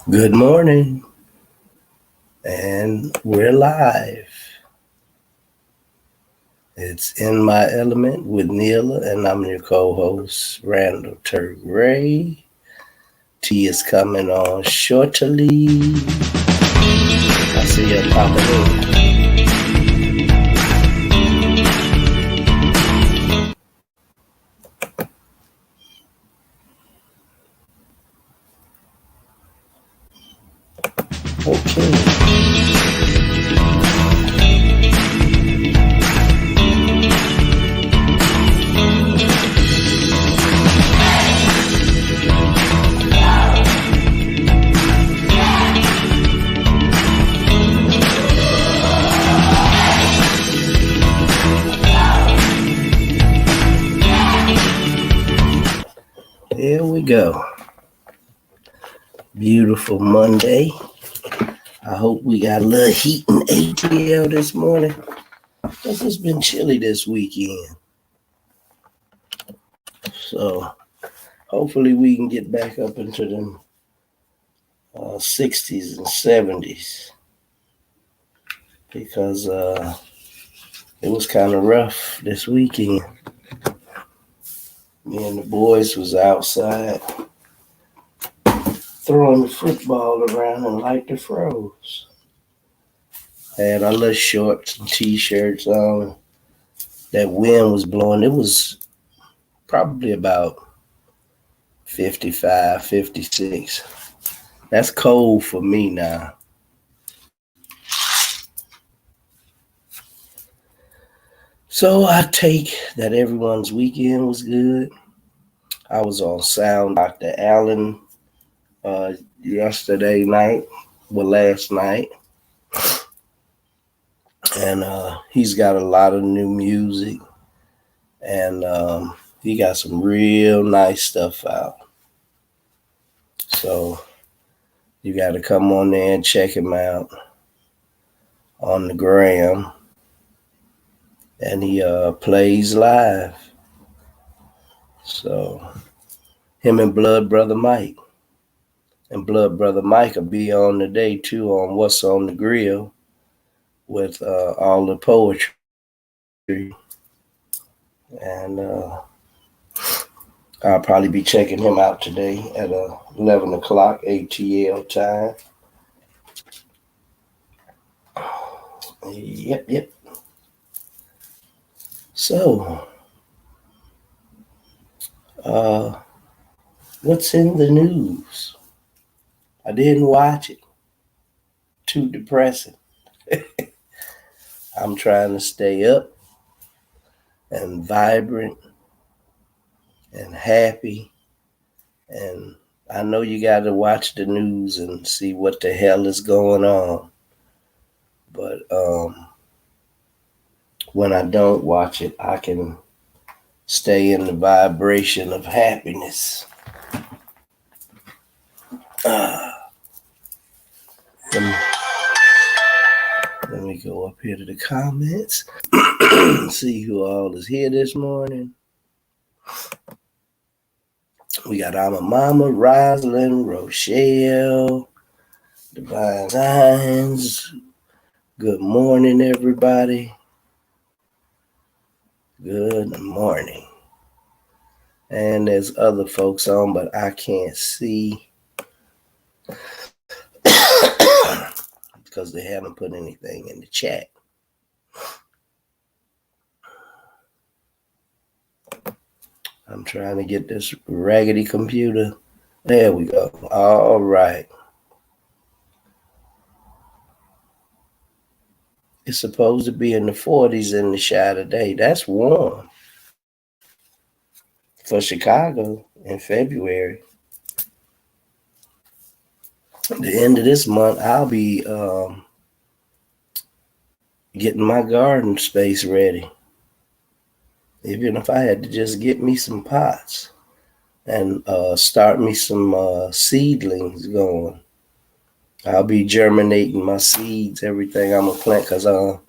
Good morning, and we're live. It's In My Element with Neela, and I'm your co host, Randall Turk Ray. Tea is coming on shortly. I see you popping in. Okay. Here we go. Beautiful Monday. I hope we got a little heat in ATL this morning. It's been chilly this weekend. So hopefully we can get back up into them 60s and 70s because it was kind of rough this weekend. Me and the boys was outside throwing the football around and like the froze. Had our little shorts and t-shirts on. That wind was blowing. It was probably about 55, 56. That's cold for me now. So I take that everyone's weekend was good. I was on Sound Dr. Allen yesterday night, last night. And he's got a lot of new music. And he got some real nice stuff out. So you got to come on there and check him out on the gram. And he plays live. So him and Blood Brother Mike. And Blood Brother Mike will be on today too on What's on the Grill with all the poetry. And I'll probably be checking him out today at 11 o'clock ATL time. Yep. So, what's in the news? I didn't watch it. Too depressing. I'm trying to stay up and vibrant and happy. And I know you got to watch the news and see what the hell is going on. But when I don't watch it, I can stay in the vibration of happiness. Let me go up here to the comments. See who all is here this morning. We got Ama Mama, Rosalind, Rochelle, Divine Signs. Good morning, everybody. Good morning. And there's other folks on, but I can't see because they haven't put anything in the chat. I'm trying to get this raggedy computer. There we go. All right. It's supposed to be in the 40s in the Chi today. That's warm for Chicago in February. At the end of this month, I'll be getting my garden space ready. Even if I had to just get me some pots and start me some seedlings going. I'll be germinating my seeds, everything I'm going to plant, because I'm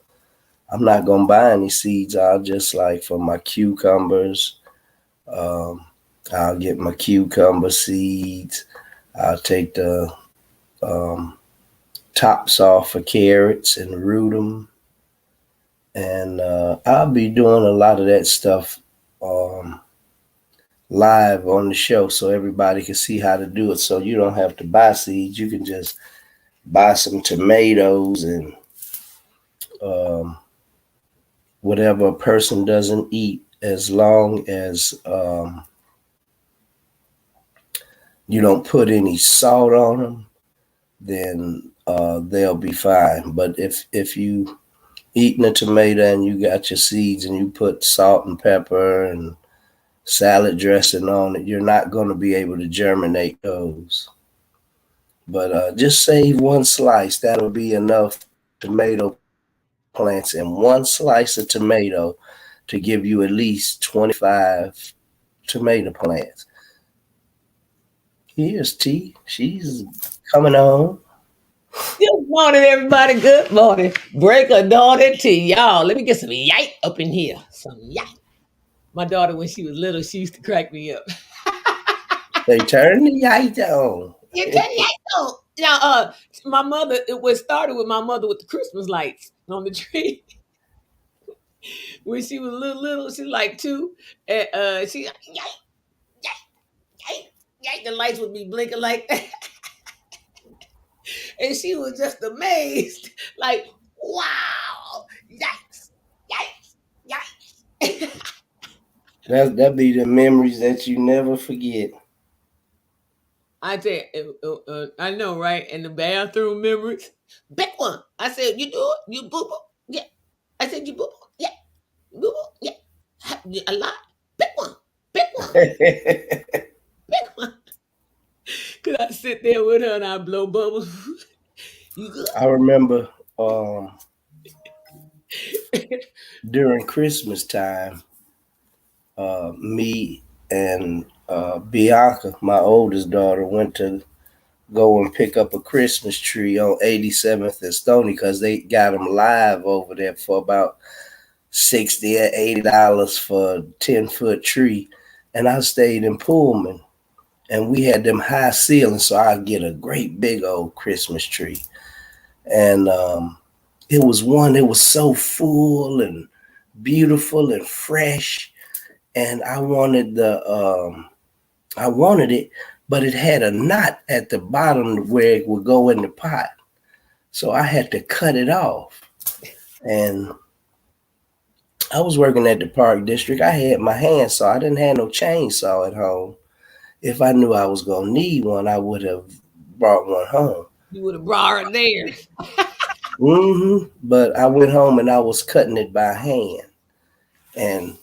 not going to buy any seeds. I'll just like for my cucumbers, I'll get my cucumber seeds. I'll take the tops off for carrots and root them. And I'll be doing a lot of that stuff um, live on the show so everybody can see how to do it. So you don't have to buy seeds. You can just buy some tomatoes and um, whatever a person doesn't eat, as long as you don't put any salt on them, then they'll be fine. But if you eating a tomato and you got your seeds and you put salt and pepper and salad dressing on it, you're not going to be able to germinate those. But just save one slice. That'll be enough tomato plants in one slice of tomato to give you at least 25 tomato plants. Here's T. She's coming on. Good morning, everybody. Good morning. Break a dawn and tea. Y'all, let me get some yike up in here. Some yike. My daughter, when she was little, she used to crack me up. They turn the light on. You turn the yike on. Now, my mother, it started with my mother with the Christmas lights on the tree. When she was little, she like 2. And she, yike, yike, yike, yike. The lights would be blinking like that. And she was just amazed, like, wow, yikes, yikes, yikes. That be the memories that you never forget. I tell you, I know, right? And the bathroom memories, big one. I said, you do it, you boo boo, yeah. I said, you boo boo, yeah, boo boo, yeah. A lot, big one, big one. Cause I sit there with her and I blow bubbles. You good? I remember during Christmas time, me and Bianca, my oldest daughter, went to go and pick up a Christmas tree on 87th and Stony because they got them live over there for about $60 or $80 for a 10-foot tree. And I stayed in Pullman and we had them high ceilings, so I get a great big old Christmas tree. And it was so full and beautiful and fresh. And I wanted it, but it had a knot at the bottom where it would go in the pot. So I had to cut it off. And I was working at the Park District. I had my handsaw. I didn't have no chainsaw at home. If I knew I was going to need one, I would have brought one home. You would have brought her there. But I went home and I was cutting it by hand. And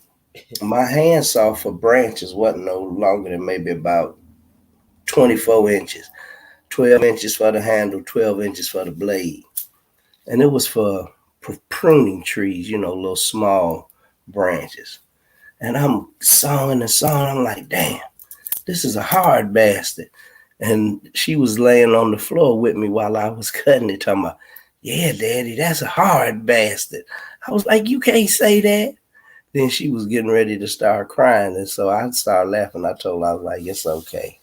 my handsaw for branches wasn't no longer than maybe about 24 inches. 12 inches for the handle, 12 inches for the blade. And it was for pruning trees, little small branches. And I'm sawing and sawing. I'm like, damn, this is a hard bastard. And she was laying on the floor with me while I was cutting it, talking about, yeah, Daddy, that's a hard bastard. I was like, you can't say that. Then she was getting ready to start crying. And so I started laughing. I told her, I was like, it's okay.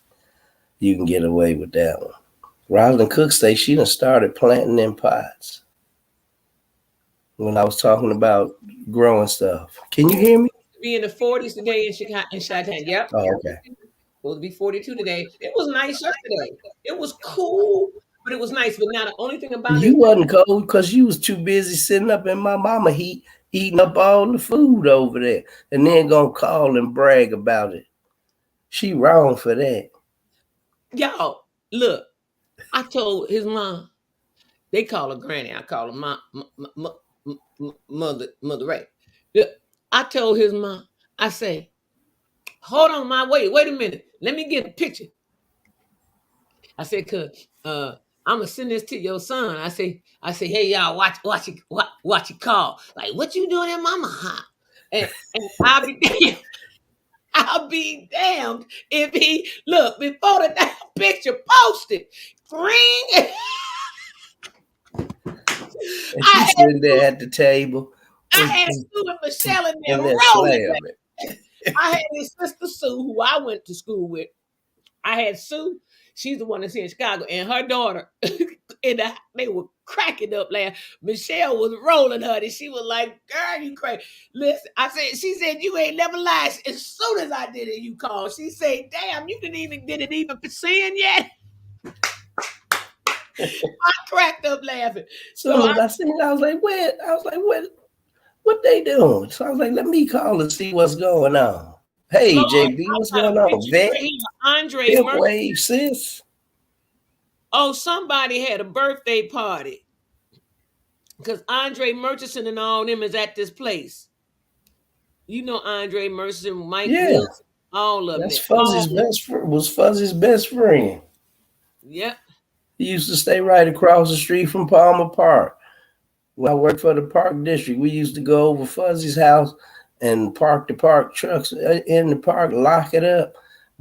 You can get away with that one. Rosalind Cook say she done started planting in pots. When I was talking about growing stuff. Can you hear me? Be in the 40s today in Chicago, in Chi-Town. Yep. Oh, okay. Supposed to be 42 today. It was nice yesterday. It was cool, but it was nice. But now the only thing about you wasn't cold because you was too busy sitting up in my mama heat, eating up all the food over there, and then gonna call and brag about it. She wrong for that. Y'all, look, I told his mom, they call her Granny. I call her Mother Ray. I told his mom, I say, hold on, Ma, wait a minute. Let me get a picture. I said, cause I'm gonna send this to your son. I say, hey y'all, watch it call. Like, what you doing in mama hot? And I'll be damned if he look before the damn picture posted. Ring. And she's sitting there at the table. I had Sue and Michelle in there rolling. I had his sister Sue, who I went to school with. I had Sue. She's the one that's here in Chicago, and her daughter, they were cracking up laughing. Michelle was rolling her, and she was like, "Girl, you crazy." Listen, she said, "You ain't never lied." As soon as I did it, you called. She said, "Damn, you didn't even sin yet." I cracked up laughing. So when I seen, I was like, what they doing? So I was like, let me call and see what's going on. Hey, Lord, JB, what's going on? Vet, Andre hip Murchison. wave, sis. Oh, somebody had a birthday party because Andre Murchison and all them is at this place. You know Andre Murchison, Mike Yeah, Wilson, all of them. that's Fuzzy's best friend. Was Fuzzy's best friend. Yep. He used to stay right across the street from Palmer Park. When I worked for the park district, we used to go over Fuzzy's house and park the park trucks in the park, lock it up,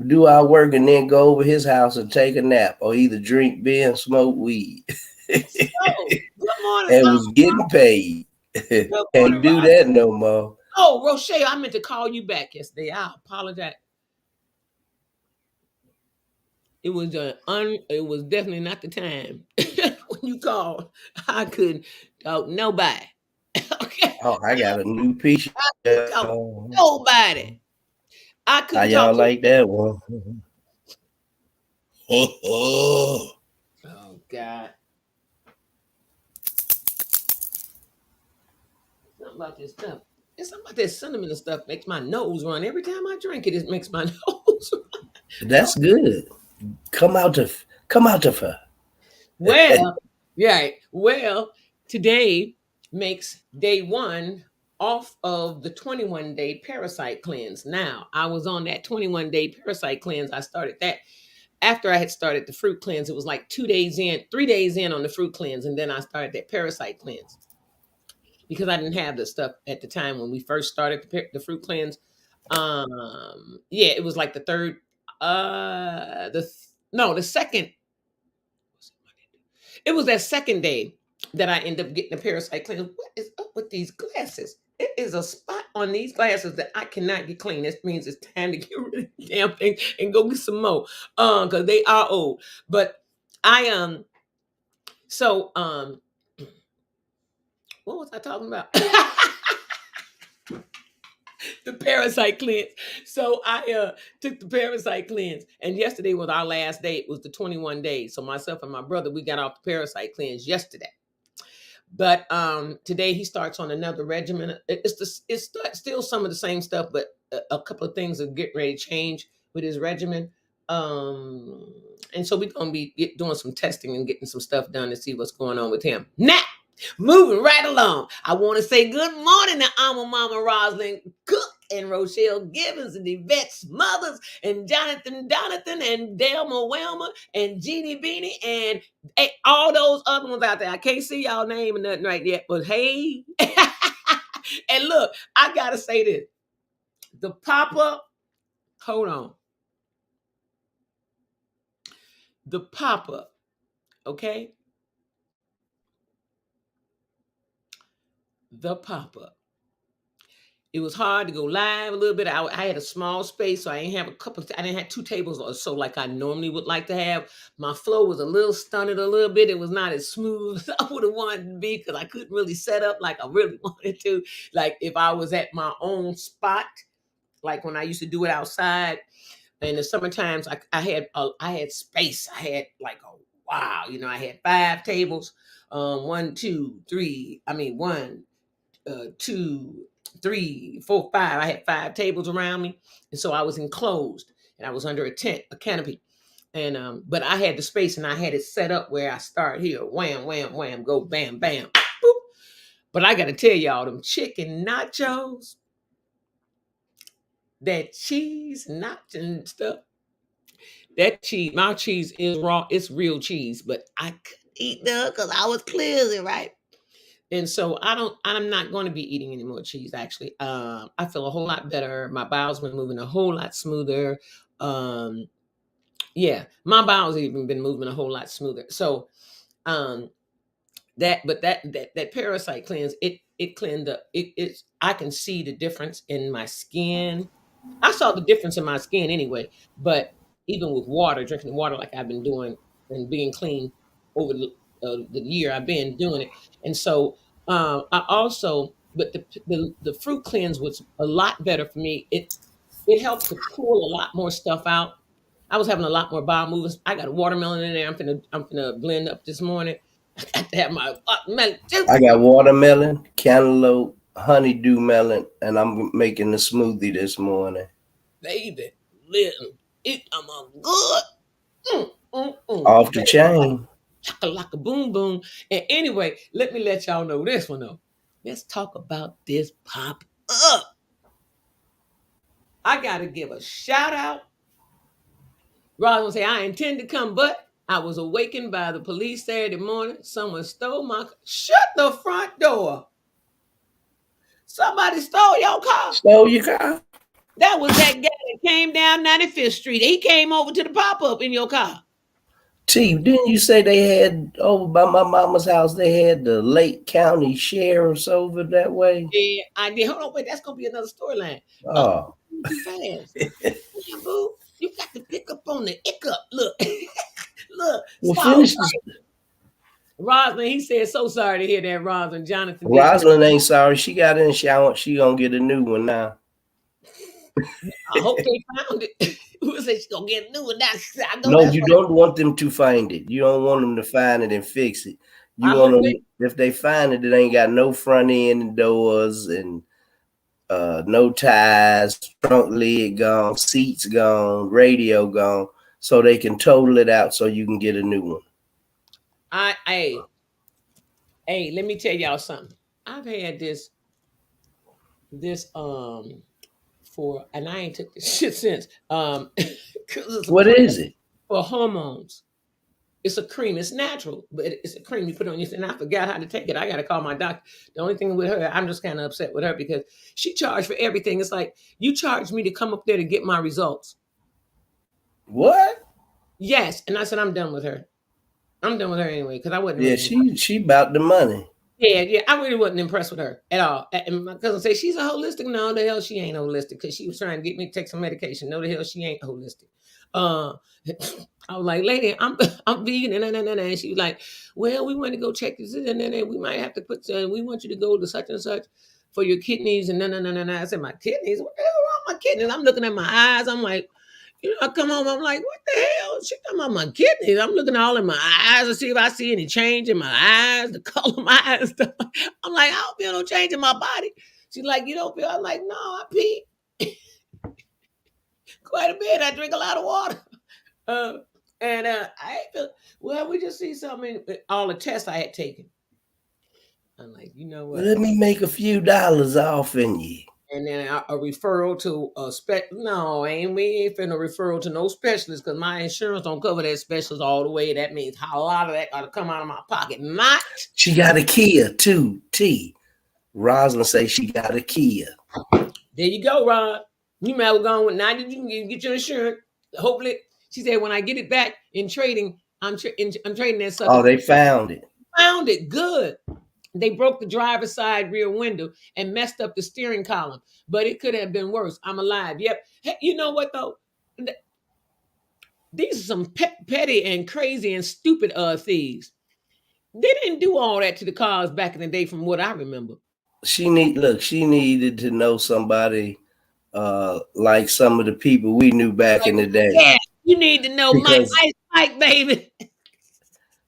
do our work, and then go over his house and take a nap or either drink beer and smoke weed. So, good morning, And was getting paid. Can't do that no more. Oh, Rochelle, I meant to call you back yesterday. I apologize. It was definitely not the time when you called. I couldn't talk nobody. Okay. Oh, I got a new piece. Nobody. I couldn't How y'all talk like that one? Oh God. Something about this stuff. It's something about that cinnamon stuff makes my nose run. Every time I drink it, it makes my nose run. That's good. Come out of her. Well, yeah. Well, today makes day 1 off of the 21-day parasite cleanse. Now, I was on that 21-day parasite cleanse. I started that after I had started the fruit cleanse. It was like 3 days in on the fruit cleanse, and then I started that parasite cleanse because I didn't have the stuff at the time when we first started the fruit cleanse. Yeah, it was like the third, the second. It was that second day that I ended up getting the parasite cleanse. What is up with these glasses? It is a spot on these glasses that I cannot get clean. This means it's time to get rid of the damn thing and go get some more. Because they are old. But I so what was I talking about? The parasite cleanse. So I took the parasite cleanse, and yesterday was our last day. It was the 21 days. So myself and my brother, we got off the parasite cleanse yesterday. But today he starts on another regimen. It's still some of the same stuff, but a couple of things are getting ready to change with his regimen. And so we're gonna be doing some testing and getting some stuff done to see what's going on with him. Now, moving right along, I want to say good morning to Alma Mama Rosalind Cook and Rochelle Gibbons and Yvette Smothers and Jonathan and Delma Welma and Jeannie Beanie and all those other ones out there. I can't see y'all name and nothing right yet, but hey. And look, I gotta say this. The pop-up, hold on. The pop-up, okay? The pop-up. It was hard to go live a little bit. I had a small space, so I didn't have I didn't have 2 tables or so like I normally would like to have. My flow was a little stunted a little bit. It was not as smooth as I would have wanted to be because I couldn't really set up like I really wanted to. Like if I was at my own spot, like when I used to do it outside. In the summer times, I had space. I had like wow, I had 5 tables. 1, 2, 3. I mean 1, 2, 3, 4, 5. I had 5 tables around me, and so I was enclosed, and I was under a tent, a canopy, and but I had the space, and I had it set up where I start here, wham, wham, wham, go bam, bam, boop. But I got to tell y'all, them chicken nachos, that cheese nacho stuff, that cheese, my cheese is raw, it's real cheese, but I couldn't eat that because I was clearly right. And so I'm not going to be eating any more cheese, actually. I feel a whole lot better. My bowels been moving a whole lot smoother. Yeah, my bowels even been moving a whole lot smoother. So that parasite cleanse, it cleaned up. It's I can see the difference in my skin. I saw the difference in my skin anyway, but even with water, drinking water like I've been doing and being clean over the year I've been doing it. And so I also, but the fruit cleanse was a lot better for me. It helped to pull a lot more stuff out. I was having a lot more bowel movements. I got a watermelon in there. I'm finna blend up this morning. I got to have my watermelon juice. I got watermelon, cantaloupe, honeydew melon, and I'm making a smoothie this morning. Baby, listen, I'm good. Off the chain. Chaka boom boom. And anyway, let me let y'all know this one though. Let's talk about this pop up. I gotta give a shout out. Roz will say I intend to come, but I was awakened by the police Saturday morning. Someone stole my car. Shut the front door. Somebody stole your car. Stole your car? That was that guy that came down 95th Street. He came over to the pop-up in your car. T, didn't you say they had over by my mama's house? They had the Lake County sheriffs over that way. Yeah, I did. Hold on, wait. That's gonna be another storyline. Oh, Too fast. Yeah, boo. You got to pick up on the hiccup. Look, look. well, finish this. Rosalind, he said, so sorry to hear that, Rosalind. Jonathan. Rosalind ain't sorry. She got in the shower. She gonna get a new one now. I hope they found it. Who said she's gonna get a new one now? No, you don't want them to find it. You don't want them to find it and fix it. You want them, if they find it, it ain't got no front end and doors and no ties, trunk lid gone, seats gone, radio gone, so they can total it out so you can get a new one. Hey, let me tell y'all something. I've had this for, and I ain't took this shit since. What is it? For hormones. It's a cream. It's natural, but it's a cream you put on your skin. And I forgot how to take it. I got to call my doctor. The only thing with her, I'm just kind of upset with her because she charged for everything. It's like, you charged me to come up there to get my results. What? Yes. And I said, I'm done with her. I'm done with her anyway because I wasn't. Yeah, she about the money. Yeah. I really wasn't impressed with her at all. And my cousin said, she's a holistic. No, the hell she ain't holistic because she was trying to get me to take some medication. No, the hell she ain't holistic. I was like, lady, I'm vegan. And she was like, well, we want to go check this. And we might have to we want you to go to such and such for your kidneys. And I said, my kidneys? What the hell wrong with my kidneys? I'm looking at my eyes. I'm like, I come home. I'm like, what the hell? She talking about my kidneys. I'm looking all in my eyes to see if I see any change in my eyes, the color of my eyes. I'm like, I don't feel no change in my body. She's like, you don't feel? I'm like, no, I pee quite a bit. I drink a lot of water. I feel, well, we just see something in all the tests I had taken. I'm like, you know what? Let me make a few dollars off in you. And then a referral to a no, we ain't finna referral to no specialist because my insurance don't cover that specialist all the way. That means a lot of that got to come out of my pocket. Not. She got a Kia too, T. Rosalind say she got a Kia. There you go, Rod. You might have gone with now that you can get your insurance. Hopefully, she said when I get it back in trading, I'm trading that sucker. Oh, they found it. Found it. Good. They broke the driver's side rear window and messed up the steering column, but it could have been worse. I'm alive. Yep. Hey, you know what though? These are some petty and crazy and stupid thieves. They didn't do all that to the cars back in the day, from what I remember. She needed to know somebody like some of the people we knew back in the day. Yeah, you need to know Mike, baby.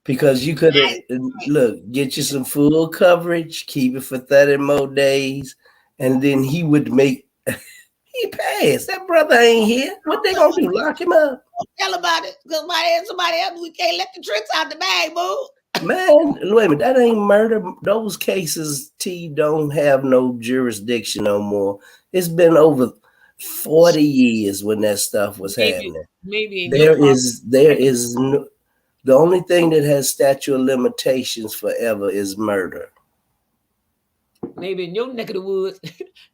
Because you could have, get you some full coverage, keep it for 30 more days, and then he would make, he passed. That brother ain't here. What they gonna do, lock him up? Tell about it, because somebody else, we can't let the tricks out the bag, boo. Man, wait a minute, that ain't murder. Those cases, T, don't have no jurisdiction no more. It's been over 40 years when that stuff was happening. Maybe there is no. The only thing that has statute of limitations forever is murder. Maybe in your neck of the woods,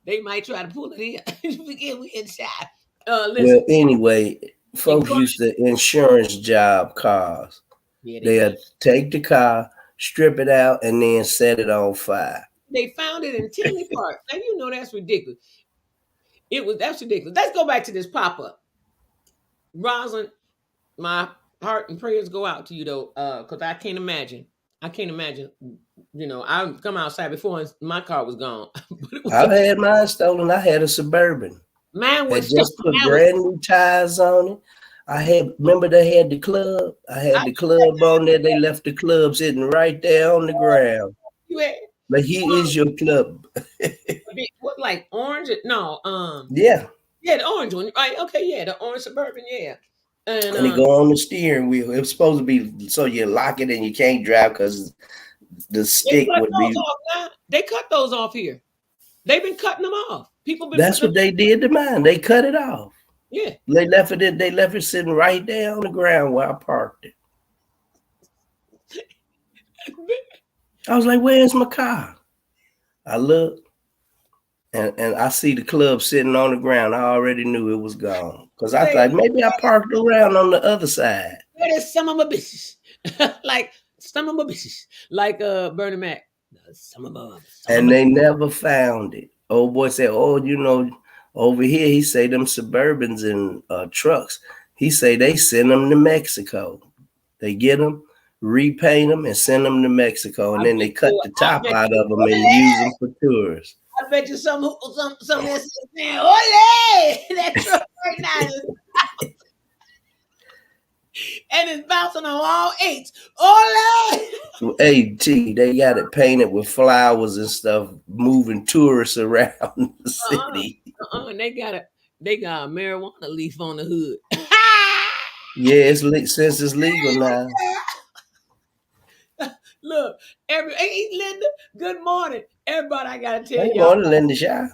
they might try to pull it in. We inside. Well, anyway, folks used to insurance job cars. Yeah, they'd take the car, strip it out, and then set it on fire. They found it in Tinley Park. Now, you know that's ridiculous. That's ridiculous. Let's go back to this pop-up. Rosalind, my heart and prayers go out to you though, because I can't imagine. I can't imagine. I come outside before and my car was gone, but it was I've had mine stolen. I had a Suburban. mine Had was stolen. just put Mine was. brand new tires on it. Remember they had the club? I I had the club on there. They left the club sitting right there on the ground. you had But here is your club. what like orange? No, Yeah. yeah, the orange one. Right? Okay, yeah, the orange Suburban. Yeah, and And it go on the steering wheel. It was supposed to be so you lock it and you can't drive because the they stick cut would those be. off now. They cut those off here. They've been cutting them off. People been That's putting them. what they did to mine. They cut it off. Yeah. They left it. They left it sitting right there on the ground where I parked it. I was like, "Where's my car?" I look, and I see the club sitting on the ground. I already knew it was gone because I thought maybe I parked around on the other side. That is some of my bitches. Like some of my bitches. Like Bernie Mac. Some of my And they never found it. Old boy said, "Oh, over here," he say them Suburbans and trucks. He say they send them to Mexico. They get them, repaint them, and send them to Mexico, and then they cut the top out of them and use them for tours. I bet you some that's saying, "Ole!" That truck right now and it's bouncing on all eights. Ole! Hey, they got it painted with flowers and stuff, moving tourists around the city. And they got a marijuana leaf on the hood. Yeah, since it's legal now. Look, hey Linda, good morning. Everybody, I gotta tell Good y'all. morning, Linda Shaw.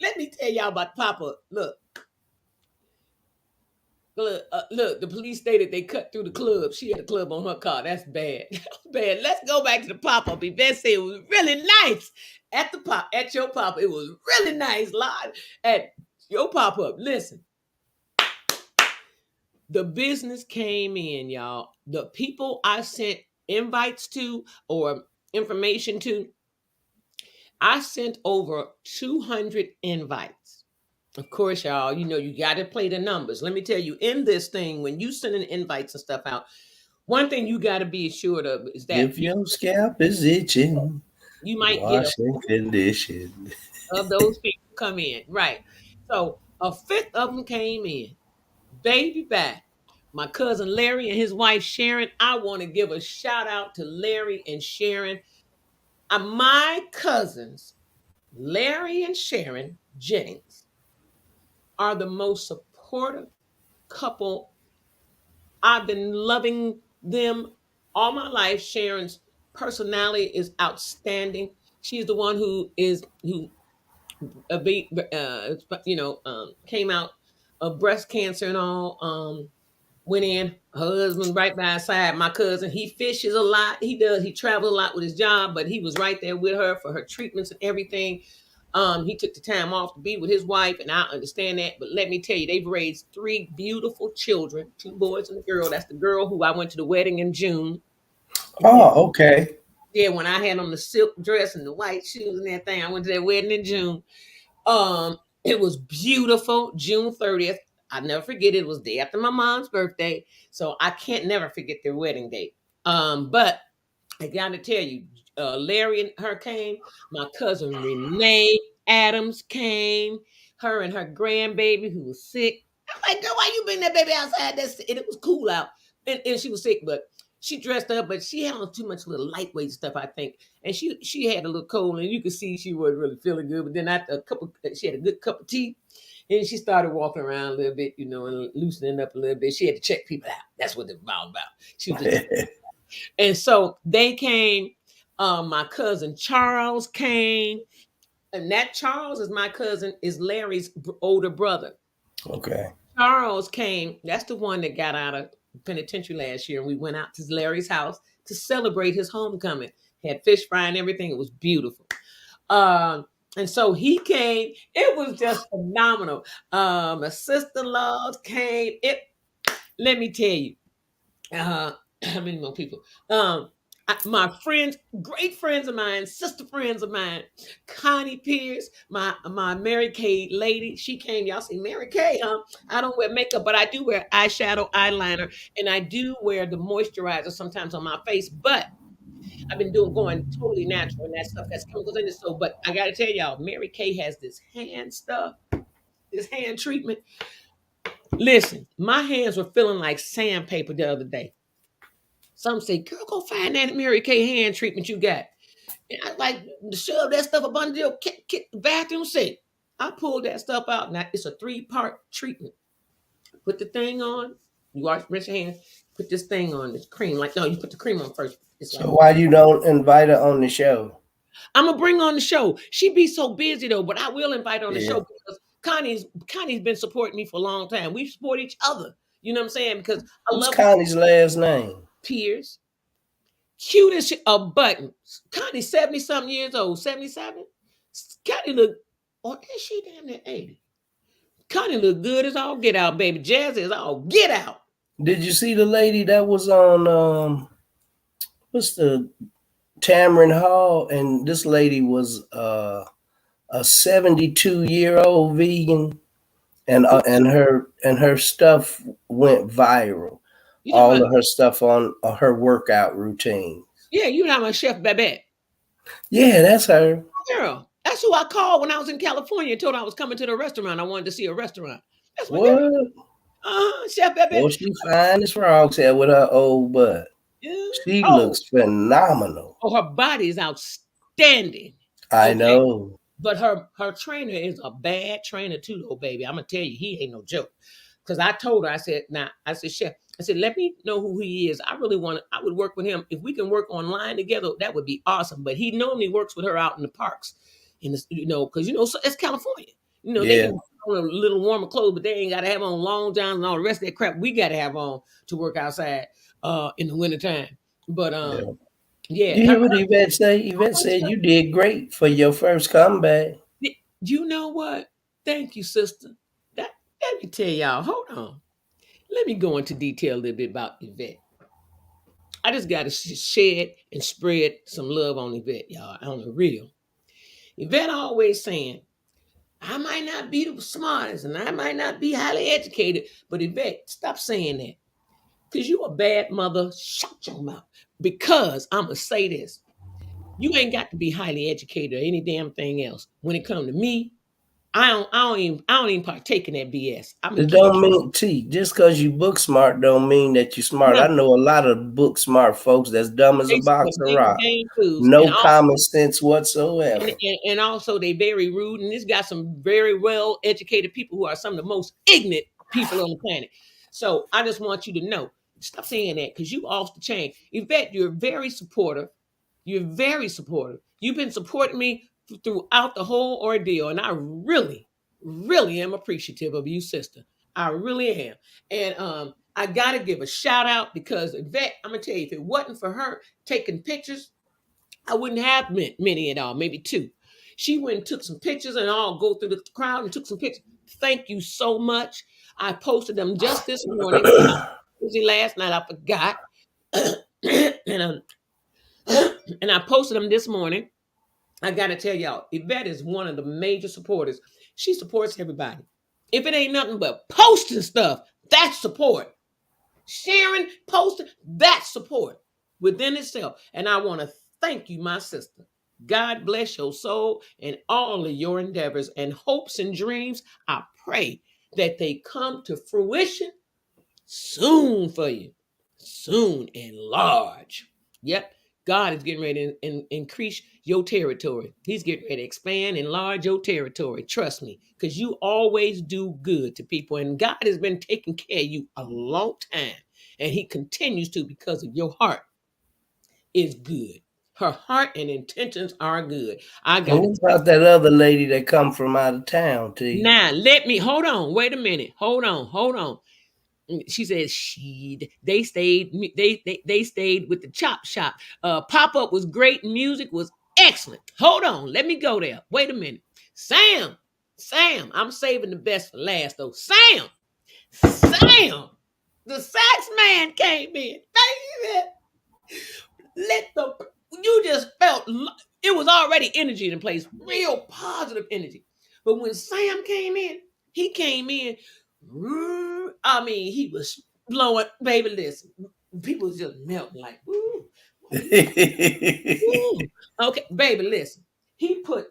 Let me tell y'all about Papa. Look, the police stated they cut through the club. She had a club on her car. That's bad. That's bad. Let's go back to the pop-up. Yvette said it was really nice at your pop-up. It was really nice live at your pop-up. Listen, the business came in, y'all. The people I sent invites to or information to, I sent over 200 invites. Of course, y'all, you got to play the numbers. Let me tell you, in this thing, when you sending invites and stuff out, one thing you got to be assured of is that if your scalp is itching, you might wash get and condition. of those people come in. Right. So a fifth of them came in. Baby back. My cousin Larry and his wife Sharon. I want to give a shout out to Larry and Sharon. My cousins, Larry and Sharon Jennings, are the most supportive couple. I've been loving them all my life. Sharon's personality is outstanding. She's the one who came out of breast cancer and all. Went in. Her husband right by her side. My cousin, he fishes a lot. He does. He travels a lot with his job, but he was right there with her for her treatments and everything. He took the time off to be with his wife, and I understand that. But let me tell you, they've raised 3 beautiful children, 2 boys and a girl. That's the girl who I went to the wedding in June. Oh, okay. Yeah, when I had on the silk dress and the white shoes and everything, I went to that wedding in June. It was beautiful. June 30th. I never forget it. It was the day after my mom's birthday, so I can't never forget their wedding date. But I got to tell you, Larry and her came. My cousin Renee Adams came. Her and her grandbaby who was sick. I'm like, girl, why you bring that baby outside? And it was cool out, and she was sick, but she dressed up, but she had on too much little lightweight stuff, I think. And she had a little cold, and you could see she wasn't really feeling good. But then after she had a good cup of tea, and she started walking around a little bit, and loosening up a little bit. She had to check people out. That's what it's all about. She was just, and so they came. My cousin Charles came, and that Charles is my cousin, is Larry's older brother. Okay. Charles came. That's the one that got out of penitentiary last year, and we went out to Larry's house to celebrate his homecoming. Had fish fry and everything. It was beautiful. And so he came. It was just phenomenal. My sister-in-laws came. Let me tell you, how many more people? My friends, great friends of mine, sister friends of mine, Connie Pierce, my Mary Kay lady, she came. Y'all see Mary Kay, huh? I don't wear makeup, but I do wear eyeshadow, eyeliner, and I do wear the moisturizer sometimes on my face. But I've been going totally natural, and that stuff has chemicals in it. So, but I got to tell y'all, Mary Kay has this hand stuff, this hand treatment. Listen, my hands were feeling like sandpaper the other day. Some say, "Girl, go find that Mary Kay hand treatment you got." And I like to shove that stuff up under your bathroom sink. I pulled that stuff out. Now it's a 3-part treatment. Put the thing on. You rinse your hands. Put this thing on. This cream. Like, no, you put the cream on first. It's like, So why you don't invite her on the show? I'm gonna bring on the show. She be so busy though, but I will invite her on the Yeah. show because Connie's been supporting me for a long time. We support each other. You know what I'm saying? Because I What's love Connie's last name? Pierce. Cute as a button. Connie's 70 something years old, 77. Connie look, or is she damn near 80? Connie look good as all get out, baby. Jazz is all get out. Did you see the lady that was on what's the Tamron Hall? And this lady was a 72-year-old vegan, and her stuff went viral. You talking All about? of her stuff on her workout routine. Yeah, you talking about Chef Babette. Yeah, that's her. Girl, that's who I called when I was in California and told her I was coming to the restaurant. I wanted to see a restaurant. That's my girl. What? Chef Babette. Well, she fine as frogs head with her old butt. Yeah. She Oh, looks phenomenal. her body is outstanding. I Okay. know. But her trainer is a bad trainer too, though, baby. I'm gonna tell you, he ain't no joke. Because I told her, I said, Chef, I said, let me know who he is. I would work with him. If we can work online together, that would be awesome. But he normally works with her out in the parks. Because so it's California. They Yeah. can put on a little warmer clothes, but they ain't gotta have on long johns and all the rest of that crap we gotta have on to work outside in the wintertime. But You yeah. hear what Yvette say? Yvette said you did great for your first comeback. You know what? Thank you, sister. Let me tell y'all, hold on. Let me go into detail a little bit about Yvette. I just got to shed and spread some love on Yvette, y'all, on the real. Yvette always saying, I might not be the smartest and I might not be highly educated, but Yvette, stop saying that. Because you a bad mother, shut your mouth. Because I'm going to say this. You ain't got to be highly educated or any damn thing else. When it comes to me, I don't even partake in that BS. I'm gonna It keep don't mean just because you book smart don't mean that you smart. I nothing. know a lot of book smart folks that's dumb as a They some box of big rock. game fools, No common sense whatsoever. and also they very rude. And this got some very well educated people who are some of the most ignorant people on the planet. So I just want you to know, stop saying that because you off the chain. Yvette, you're very supportive. You're very supportive. You've been supporting me throughout the whole ordeal, and I really, really am appreciative of you, sister. I really am. And I gotta give a shout out because Yvette, I'm gonna tell you, if it wasn't for her taking pictures, I wouldn't have many at all, maybe 2. She went and took some pictures and I'll go through the crowd and took some pictures. Thank you so much. I posted them just this morning. Busy last night, I forgot. and and I posted them this morning. I got to tell y'all, Yvette is one of the major supporters. She supports everybody. If it ain't nothing but posting stuff, that's support. Sharing, posting, that's support within itself. And I want to thank you, my sister. God bless your soul and all of your endeavors and hopes and dreams. I pray that they come to fruition soon for you. Soon and large. Yep. God is getting ready to increase your territory. He's getting ready to expand, enlarge your territory. Trust me, because you always do good to people. And God has been taking care of you a long time. And he continues to because of your heart is good. Her heart and intentions are good. I got What about that other lady that come from out of town to you? now let me hold on. Wait a minute. Hold on. She said they stayed with the chop shop. Pop-up was great, music was excellent. Hold on, let me go there. Wait a minute. Sam, I'm saving the best for last though. Sam, the sax man came in. Thank you. You just felt it was already energy in place, real positive energy. But when Sam came in, he came in. I mean, he was blowing. Baby, listen, people was just melting like, ooh, ooh. Okay, baby, listen. He put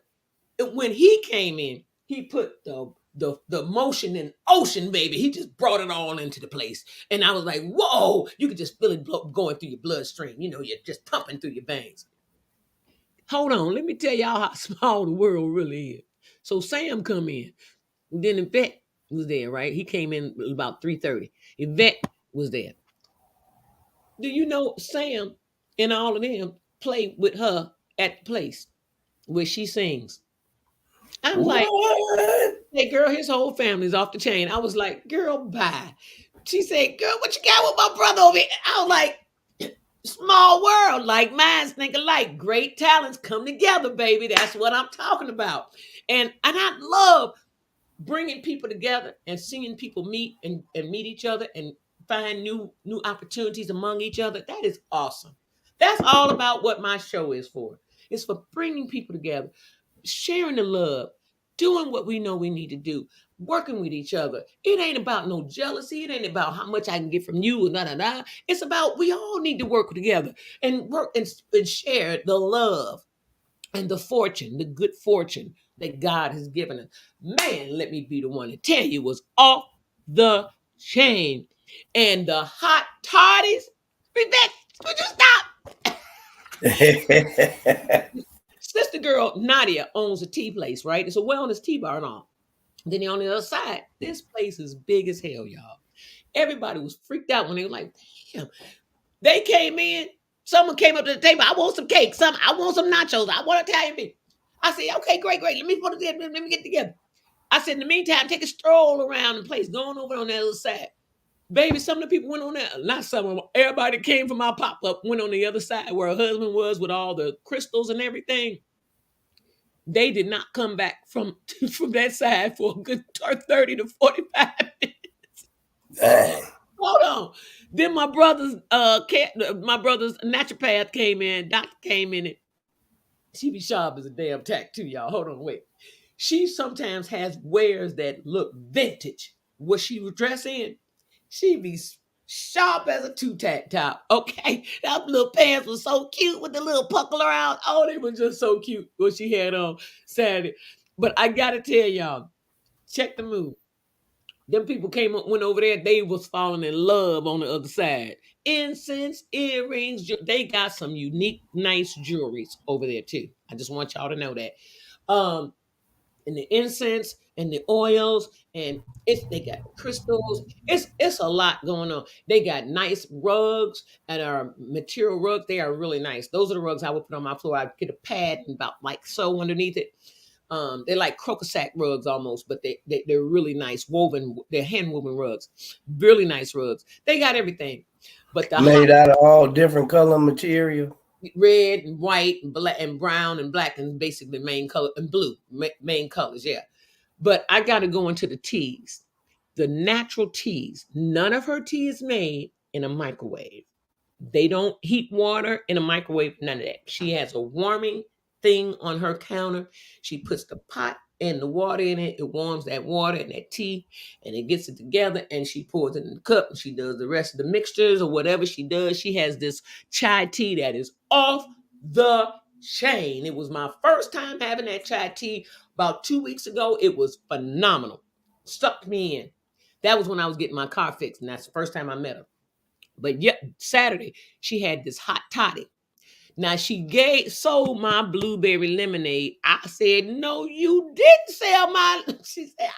when he came in, he put the motion in ocean, baby. He just brought it all into the place. And I was like, whoa, you could just feel it going through your bloodstream. You know, you're just pumping through your veins. Hold on, let me tell y'all how small the world really is. So Sam come in. Then Yvette was there, right? He came in about 3:30. Yvette was there. Do you know Sam and all of them play with her at the place where she sings? I'm like, What? hey, girl, his whole family's off the chain. I was like, girl, bye. She said, girl, what you got with my brother over here? I was like, small world, like minds think alike. Great talents come together, baby. That's what I'm talking about. And I love bringing people together and seeing people meet and meet each other and find new opportunities among each other. That is awesome. That's all about what my show is for. It's for bringing people together, sharing the love, doing what we know we need to do, working with each other. It ain't about no jealousy. It ain't about how much I can get from you and da da da. It's about we all need to work together and work and share the love and the fortune, the good fortune that God has given us. Man, let me be the one to tell you was off the chain. And the hot toddies, Rebecca, would you stop? Sister girl Nadia owns a tea place, right? It's a wellness tea bar and all. Then on the other side, this place is big as hell, y'all. Everybody was freaked out when they were like, damn. They came in, someone came up to the table. I want some cake. I want some nachos. I want Italian beef. I said, okay, great. Let me put it in. Let me get together. I said, in the meantime, take a stroll around the place, going over on the other side. Baby, some of the people went on there. Not some of them. Everybody that came from my pop-up went on the other side where her husband was with all the crystals and everything. They did not come back from that side for a good 30 to 45 minutes. Dang. Hold on. Then my brother's naturopath came in, doctor came in, and she be sharp as a damn tack too, y'all. Hold on, wait. She sometimes has wears that look vintage. What she was dressed in, she be sharp as a two-tack top. Okay, that little pants was so cute with the little puckle around. Oh, they were just so cute what she had on Saturday. But I gotta tell y'all, check the mood. Them people went over there. They was falling in love on the other side. Incense, earrings. They got some unique, nice jewelries over there too. I just want y'all to know that. Um, and the incense and the oils and they got crystals. It's a lot going on. They got nice rugs and our material rugs. They are really nice. Those are the rugs I would put on my floor. I'd get a pad and about like so underneath it. They're like crocosac rugs almost, but they're really nice woven. They're hand woven rugs, really nice rugs. They got everything, but the Made out of all different color material. red and white and black and brown and black and basically main color and blue main colors, yeah. But I got to go into the teas, the natural teas. None of her tea is made in a microwave. They don't heat water in a microwave, none of that. She has a warming thing on her counter. She puts the pot and the water in it. It warms that water and that tea and it gets it together and she pours it in the cup and she does the rest of the mixtures or whatever she does. She has this chai tea that is off the chain. It was my first time having that chai tea about 2 weeks ago. It was phenomenal. Sucked me in. That was when I was getting my car fixed and that's the first time I met her. But yet Saturday, she had this hot toddy. Now she sold my blueberry lemonade. I said, no, you didn't sell my. She said,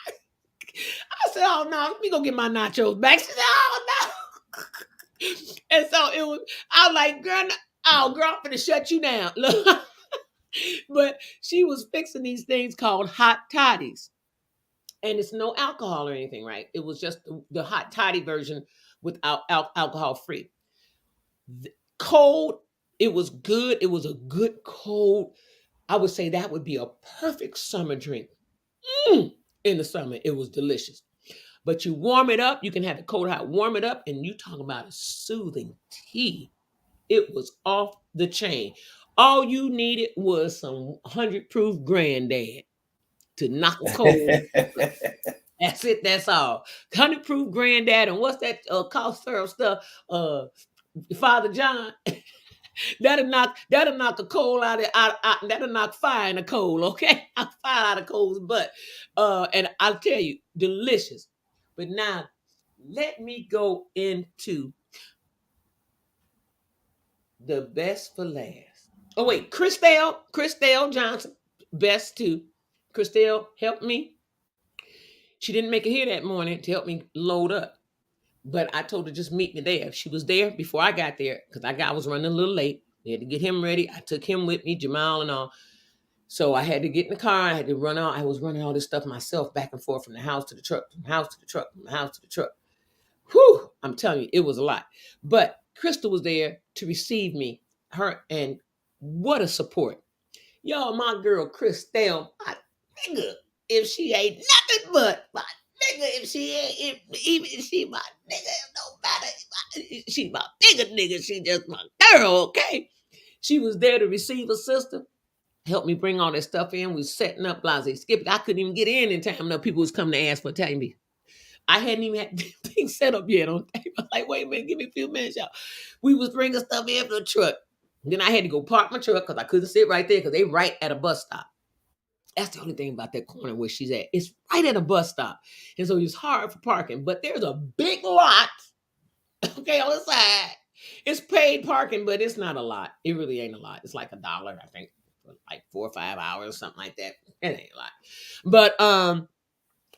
I said, oh no, let me go get my nachos back. She said, oh no. And so it was, I was like, girl, I'm gonna shut you down. Look. But she was fixing these things called hot toddies. And it's no alcohol or anything, right? It was just the hot toddy version without alcohol free. Cold, it was good. It was a good cold. I would say that would be a perfect summer drink. In the summer, it was delicious. But you warm it up, you can have the cold hot, warm it up, and you talk about a soothing tea. It was off the chain. All you needed was some 100 proof granddad to knock a cold. That's it. That's all. 100 proof granddad. And what's that cough syrup stuff? Father John. That'll knock a coal out, that'll knock fire in a coal, okay? Knock fire out of coal's butt. And I'll tell you, delicious. But now let me go into the best for last. Oh wait, Christelle Johnson, best too. Christelle helped me. She didn't make it here that morning to help me load up. But I told her just meet me there. She was there before I got there because I was running a little late. We had to get him ready. I took him with me, Jamal and all. So I had to get in the car. I had to run out. I was running all this stuff myself back and forth from the house to the truck, from the house to the truck, from the house to the truck. Whew, I'm telling you, it was a lot. But Crystal was there to receive me, her, and what a support. Y'all, my girl, Christelle, my nigga, if she ain't nothing but my nigga, if she ain't, even if she my nigga, it don't matter. She my bigger nigga, she just my girl, okay? She was there to receive a sister, help me bring all that stuff in. We was setting up, blase, skip it. I couldn't even get in time. No people was coming to ask for Italian beef. I hadn't even had things set up yet on tape. I was like, wait a minute, give me a few minutes, y'all. We was bringing stuff in for the truck. Then I had to go park my truck because I couldn't sit right there because they right at a bus stop. That's the only thing about that corner where she's at. It's right at a bus stop. And so it's hard for parking. But there's a big lot, okay, on the side. It's paid parking, but it's not a lot. It really ain't a lot. It's like $1, I think, for like 4 or 5 hours, something like that. It ain't a lot. But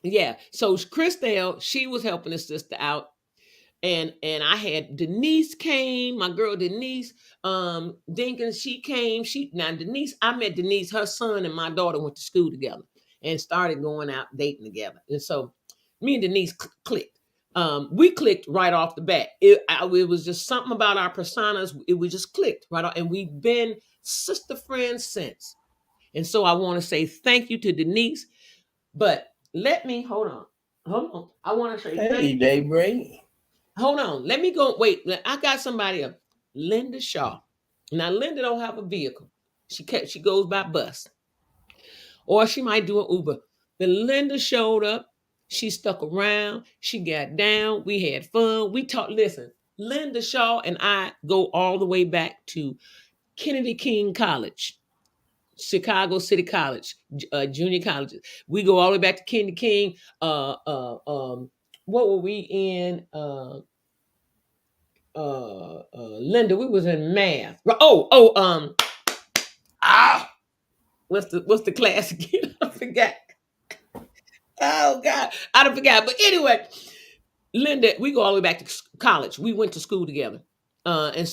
yeah. So Christelle, she was helping the sister out. And I had Denise came, my girl Denise, Dinkins, she came. Now Denise, I met Denise, her son and my daughter went to school together and started going out dating together. And so me and Denise clicked. We clicked right off the bat. It was just something about our personas. We just clicked right off, and we've been sister friends since. And so I want to say thank you to Denise. But let me hold on. I want to say Hey, thank you. Daybreak. Hold on. Let me go. Wait. I got somebody else. Linda Shaw. Now Linda don't have a vehicle. She goes by bus, or she might do an Uber. But Linda showed up. She stuck around. She got down. We had fun. We talked. Listen, Linda Shaw and I go all the way back to Kennedy King College, Chicago City College, junior colleges. We go all the way back to Kennedy King. What were we in? Linda, we was in math. What's the class again? I forgot. Oh God, I don't forgot. But anyway, Linda, we go all the way back to college. We went to school together, and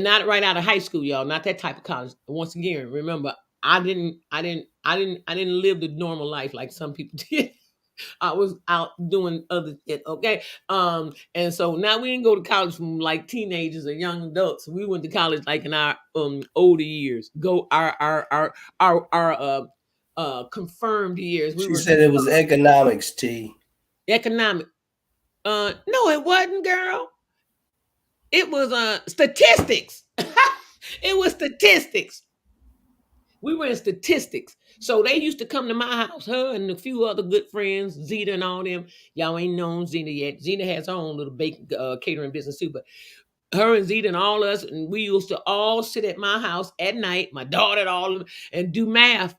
not right out of high school, y'all. Not that type of college. Once again, remember, I didn't live the normal life like some people did. I was out doing other shit, okay? And so now we didn't go to college from like teenagers or young adults. We went to college like in our older years. Our confirmed years. She said it was economics, T. Economic. No, it wasn't, girl. It was statistics. It was statistics. We were in statistics. So they used to come to my house, her and a few other good friends, Zeta and all them. Y'all ain't known Zeta yet. Zeta has her own little catering business too. But her and Zeta and all us, and we used to all sit at my house at night, my daughter and all of them, and do math,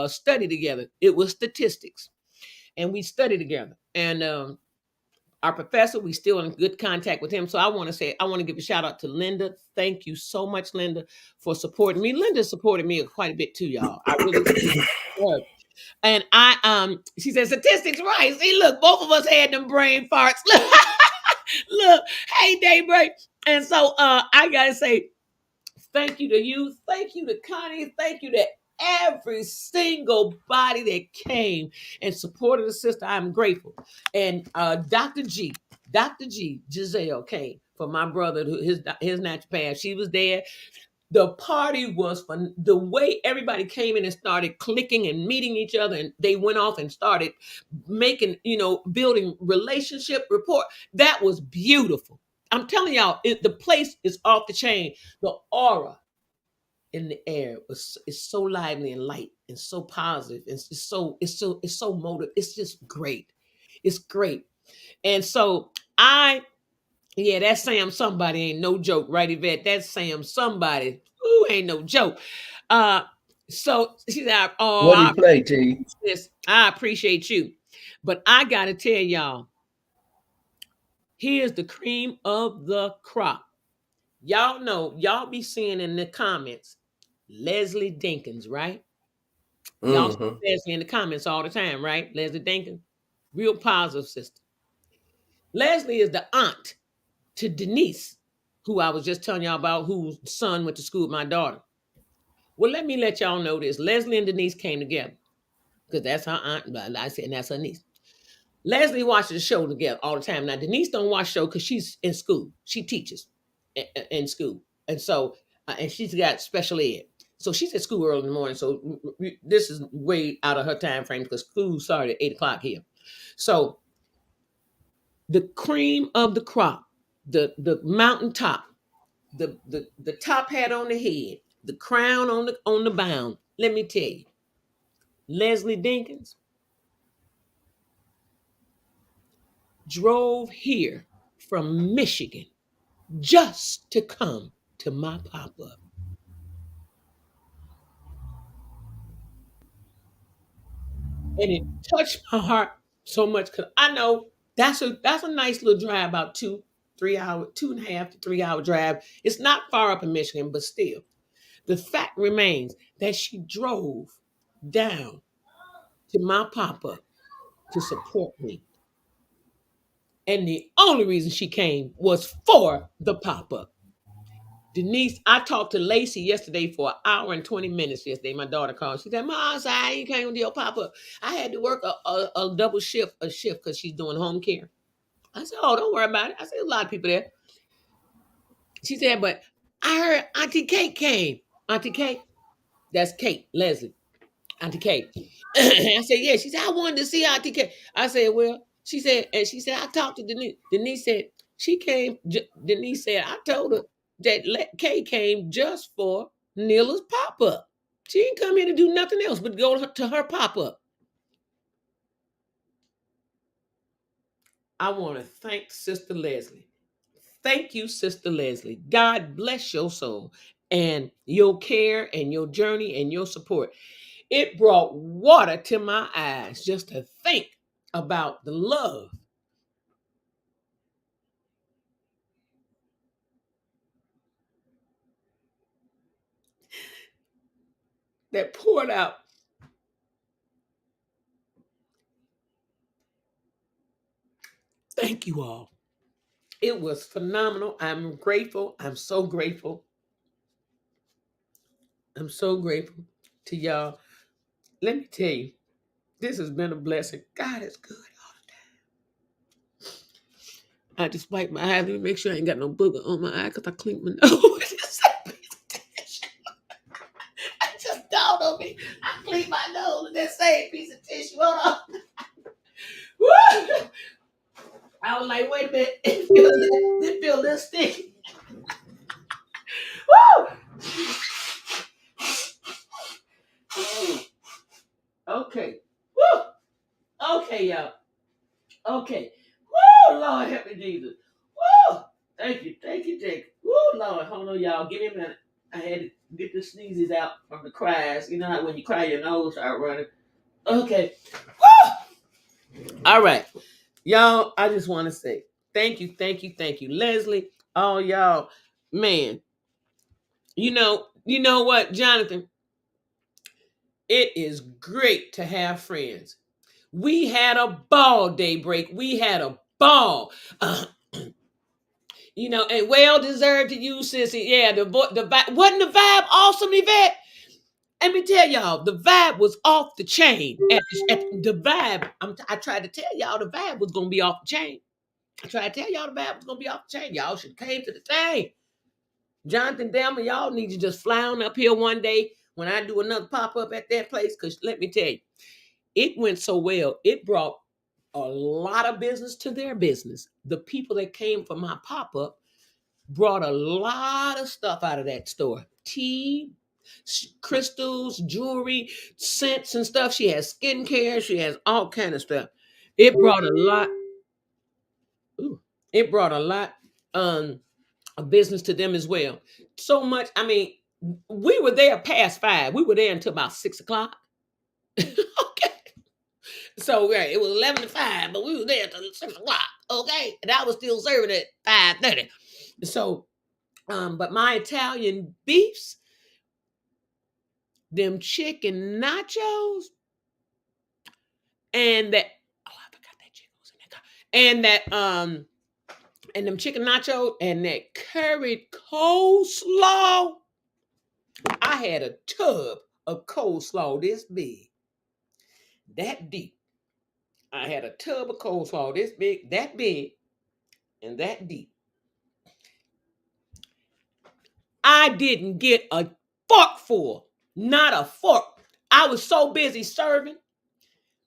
study together. It was statistics. And we studied together. And our professor, we still in good contact with him. So I want to give a shout out to Linda. Thank you so much, Linda, for supporting me. Linda supported me quite a bit too, y'all. I really and she said statistics, right? See, look, both of us had them brain farts. Look, hey, Daybreak. And so I gotta say thank you to you, thank you to Connie, thank you to every single body that came and supported the sister. I'm grateful. And Dr. G, Giselle came for my brother, his naturopath. She was there. The party was fun. The way everybody came in and started clicking and meeting each other, and they went off and started making, building relationship rapport. That was beautiful. I'm telling y'all, the place is off the chain. The aura in the air is so lively and light and so positive. It's so motive. It's just great. It's great. And so that Sam somebody ain't no joke, right, Yvette? That Sam somebody. Ooh, ain't no joke. Uh so she said, oh, What do you play, T? I appreciate you. But I gotta tell y'all, here's the cream of the crop. Y'all know, y'all be seeing in the comments, Leslie Dinkins, right? Y'all see Mm-hmm. Leslie in the comments all the time, right? Leslie Dinkins, real positive sister. Leslie is the aunt to Denise, who I was just telling y'all about, whose son went to school with my daughter. Well, let me let y'all know this. Leslie and Denise came together because that's her aunt, but I said, and that's her niece. Leslie watches the show together all the time. Now, Denise don't watch show because she's in school. She teaches in school. And so, and she's got special ed. So she's at school early in the morning. So this is way out of her time frame because school started at 8 o'clock here. So the cream of the crop, the mountaintop, the top hat on the head, the crown on the bound. Let me tell you, Leslie Dinkins drove here from Michigan just to come to my pop-up. And it touched my heart so much because I know that's a nice little drive, about 2-3 hour, 2.5 to 3 hour drive. It's not far up in Michigan, but still. The fact remains that she drove down to my pop-up to support me. And the only reason she came was for the pop-up. Denise, I talked to Lacey yesterday for an hour and 20 minutes yesterday. My daughter called. She said, Mom, I ain't came to your pop-up. I had to work a double shift, because she's doing home care. I said, oh, don't worry about it. I said, a lot of people there. She said, but I heard Auntie Kate came. Auntie Kate? That's Kate, Leslie. Auntie Kate. I said, yeah. She said, I wanted to see Auntie Kate. I said, well, she said, I talked to Denise. Denise said, she came. Denise said, I told her that Kay came just for Nila's pop-up. She didn't come here to do nothing else but go to her pop-up. I want to thank Sister Leslie. Thank you, Sister Leslie. God bless your soul and your care and your journey and your support. It brought water to my eyes just to think about the love that poured out. Thank you all. It was phenomenal. I'm grateful. I'm so grateful. I'm so grateful to y'all. Let me tell you, this has been a blessing. God is good all the time. I just wipe my eye. Let me make sure I ain't got no booger on my eye because I cleaned my nose. I just dawned on me. I cleaned my nose with that same piece of tissue. Hold on. Woo! I was like, wait a minute. It feels a little sticky. Woo! Okay. Woo! Okay, y'all. Okay. Woo! Lord help me, Jesus. Woo! Thank you. Thank you, Jake. Woo, Lord. Hold on, y'all. Give me a minute. I had to get the sneezes out from the cries. You know how when you cry, your nose start running. Okay. Woo! All right. Y'all, I just want to say thank you, thank you, thank you. Leslie, all y'all, man. You know what, Jonathan? It is great to have friends. We had a ball, Daybreak. We had a ball. And well deserved to you, sissy. Yeah, the vibe. Wasn't the vibe awesome, Yvette? Let me tell y'all, the vibe was off the chain. At the vibe, I tried to tell y'all the vibe was gonna be off the chain. I tried to tell y'all the vibe was gonna be off the chain. Y'all should have came to the thing. Jonathan Delma, y'all need to just fly on up here one day when I do another pop-up at that place. Because let me tell you, it went so well. It brought a lot of business to their business. The people that came from my pop-up brought a lot of stuff out of that store. Tea, crystals, jewelry, scents and stuff. She has skincare. She has all kind of stuff. It brought a lot. Ooh, it brought a lot of business to them as well. So much. I mean, we were there past 5. We were there until about 6 o'clock. Okay. So right, it was 11 to 5, but we were there till 6 o'clock. Okay. And I was still serving at 5:30. So but my Italian beefs, them chicken nachos, and that I forgot that chicken was in that car. And that and them chicken nachos and that curried coleslaw. I had a tub of coleslaw this big, that deep. I had a tub of coleslaw this big, and that deep. I didn't get a forkful, not a fork. I was so busy serving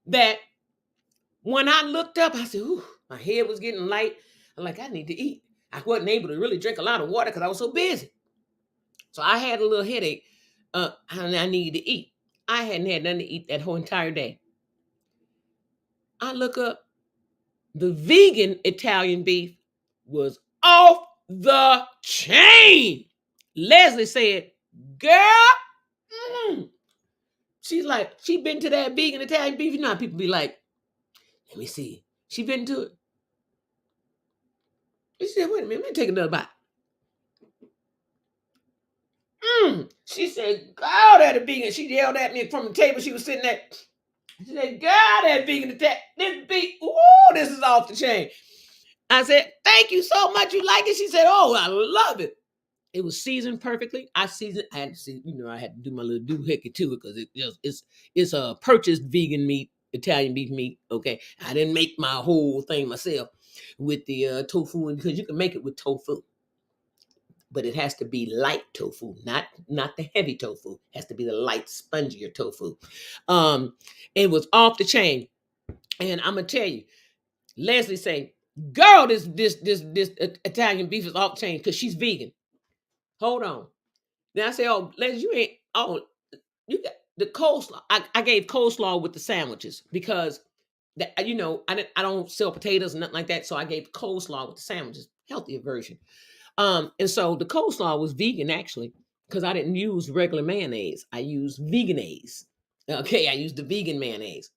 that when I looked up, I said, ooh, my head was getting light. I'm like, I need to eat. I wasn't able to really drink a lot of water because I was so busy. So I had a little headache and I needed to eat. I hadn't had nothing to eat that whole entire day. I look up, the vegan Italian beef was off the chain. Leslie said, girl, she's like, she been to that vegan Italian beef. You know how people be like, let me see. She been to it. She said, wait a minute, let me take another bite. She said, girl, that vegan. She yelled at me from the table she was sitting at. She said, girl, that vegan attack. This beef, ooh, this is off the chain. I said, thank you so much. You like it? She said, oh, I love it. It was seasoned perfectly. I had to see, I had to do my little doohickey to it because it's a purchased vegan meat, Italian beef meat. Okay. I didn't make my whole thing myself with the tofu, because you can make it with tofu. But it has to be light tofu, not the heavy tofu. It has to be the light, spongier tofu. It was off the chain. And I'm gonna tell you, Leslie say, girl, this Italian beef is off the chain because she's vegan. Hold on. Then I say, oh, Leslie, you got the coleslaw. I gave coleslaw with the sandwiches because I don't sell potatoes and nothing like that. So I gave coleslaw with the sandwiches, healthier version. And so the coleslaw was vegan actually, because I didn't use regular mayonnaise. I used veganese. Okay, I used the vegan mayonnaise.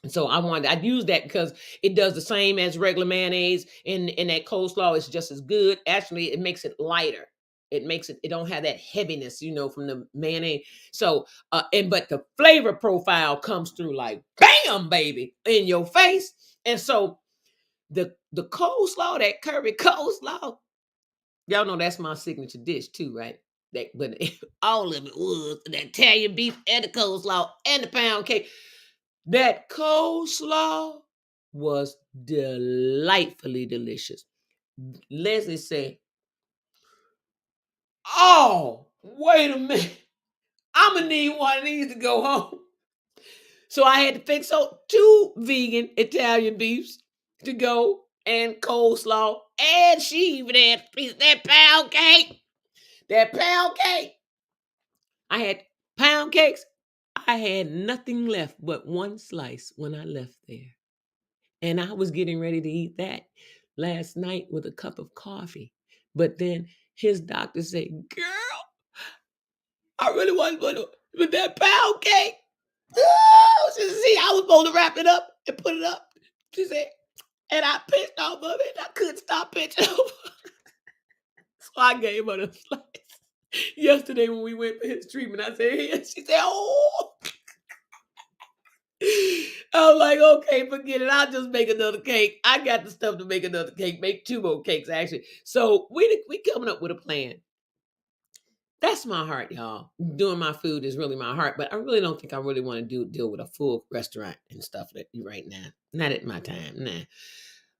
And so I'd use that because it does the same as regular mayonnaise, and that coleslaw is just as good. Actually, it makes it lighter. It don't have that heaviness, from the mayonnaise. So, but the flavor profile comes through like, bam, baby, in your face. And so the coleslaw, that curry coleslaw, y'all know that's my signature dish too, right? But all of it was the Italian beef and the coleslaw and the pound cake. That coleslaw was delightfully delicious. Leslie said, oh, wait a minute. I'm going to need one of these to go home. So I had to fix 2 vegan Italian beefs to go, and coleslaw. And she even had a piece of that pound cake. That pound cake. I had pound cakes. I had nothing left but one slice when I left there. And I was getting ready to eat that last night with a cup of coffee. But then his doctor said, girl, I really want with that pound cake. Oh, she said, see, I was supposed to wrap it up and put it up. She said, and I pinched off of it. I couldn't stop pinching off. So I gave her the slice. Yesterday when we went for his treatment, I said, here. She said, oh. I was like, okay, forget it. I'll just make another cake. I got the stuff to make another cake. Make 2 more cakes, actually. So we coming up with a plan. That's my heart, y'all. Doing my food is really my heart, but I really don't think I really want to deal with a full restaurant and stuff right now. Not at my time, nah.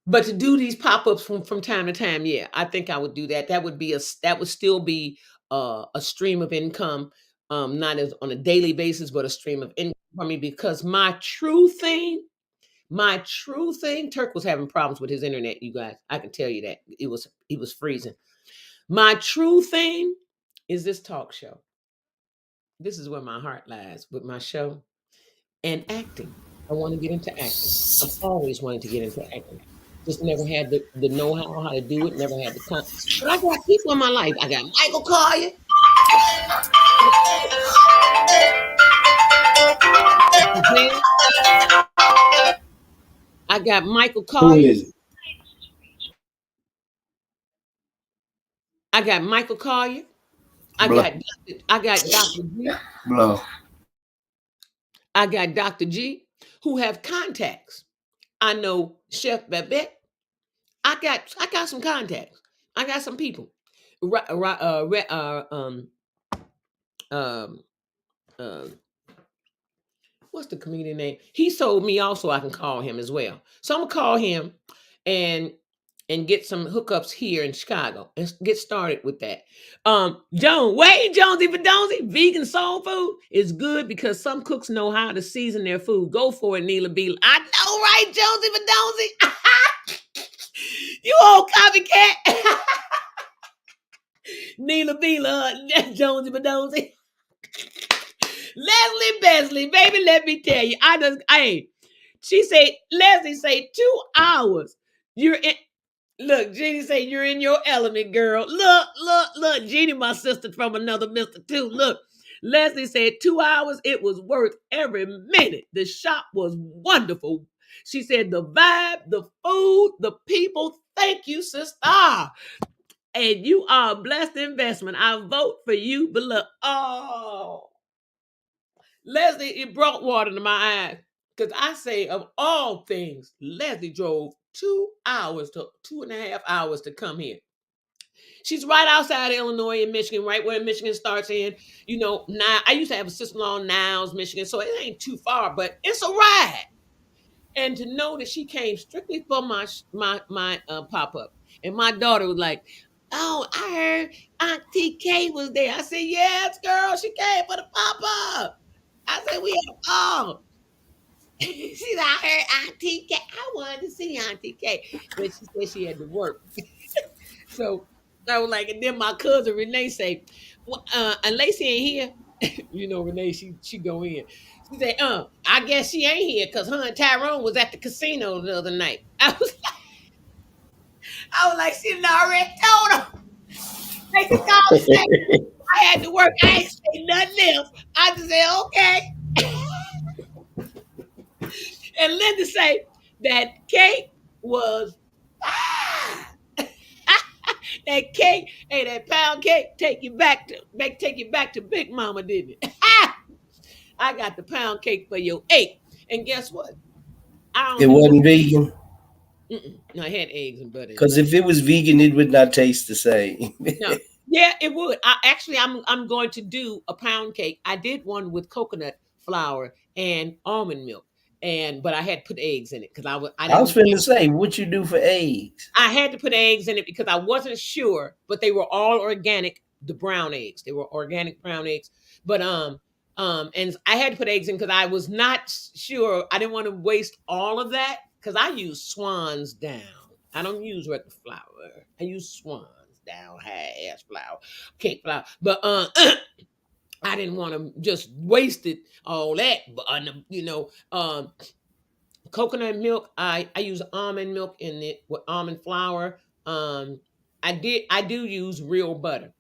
But to do these pop-ups from time to time, yeah, I think I would do that. That would still be a stream of income, not as on a daily basis, but a stream of income for me, because my true thing, My true thing, Turk was having problems with his internet, you guys. I can tell you that. He was freezing. My true thing is this talk show. This is where my heart lies with my show and acting. I want to get into acting. I've always wanted to get into acting. Just never had the know-how to do it, never had the con. But I got people in my life. I got Michael Collier. I got Michael Who Collier. is it? I got Michael Collier. Blah, I got Dr. G. blah. I got Dr. G who have contacts. I know Chef Babette. I got some contacts. I got some people. Um, uh, what's the comedian name? He sold me also. I can call him as well. So I'm gonna call him and get some hookups here in Chicago and get started with that. Wayne Jonesy Badonzi, vegan soul food is good because some cooks know how to season their food. Go for it, Neela B. I know, right, Jonesy Badonzi? You old copycat. Neela B. Jonesy Badonzi. Leslie Besley, baby, let me tell you. She said, Leslie say 2 hours. You're in. Look, Jeannie say you're in your element, girl. Look. Jeannie, my sister from another mister too. Look, Leslie said 2 hours. It was worth every minute. The shop was wonderful. She said the vibe, the food, the people. Thank you, sister. And you are a blessed investment. I vote for you, but look, Leslie, it brought water to my eyes. Because I say, of all things, Leslie drove 2 hours to 2.5 hours to come here. She's right outside Illinois and Michigan, right where Michigan starts in. Now I used to have a sister-in-law in Niles, Michigan, so it ain't too far, but it's a ride. And to know that she came strictly for my pop-up. And my daughter was like, oh, I heard Aunt TK was there. I said, yes, girl, she came for the pop-up. I said, we had a ball. She said, I heard Auntie K. I wanted to see Auntie K. But she said she had to work. So I was like, and then my cousin Renee say, well, and Lacey ain't here. Renee, she go in. She say, I guess she ain't here because her and Tyrone was at the casino the other night. I was like, she done already told her. Lacey called and say, I had to work. I ain't say nothing else. I just said, okay. And Linda say that cake was that cake, hey, that pound cake, take you back to Big Mama, didn't it? I got the pound cake for your 8. And guess what? I don't It do wasn't vegan. No, I had eggs and butter in it. Because if it was vegan, it would not taste the same. No. Yeah, it would. I'm going to do a pound cake. I did one with coconut flour and almond milk, but I had to put eggs in it because I was finna say, what you do for eggs? I had to put eggs in it because I wasn't sure, but they were all organic. The brown eggs, they were organic brown eggs. But and I had to put eggs in because I was not sure. I didn't want to waste all of that because I use Swan's down. I don't use regular flour. I use Swan's down half flour, cake flour. But I didn't want to just waste it all that. But coconut milk. I use almond milk in it with almond flour. I do use real butter.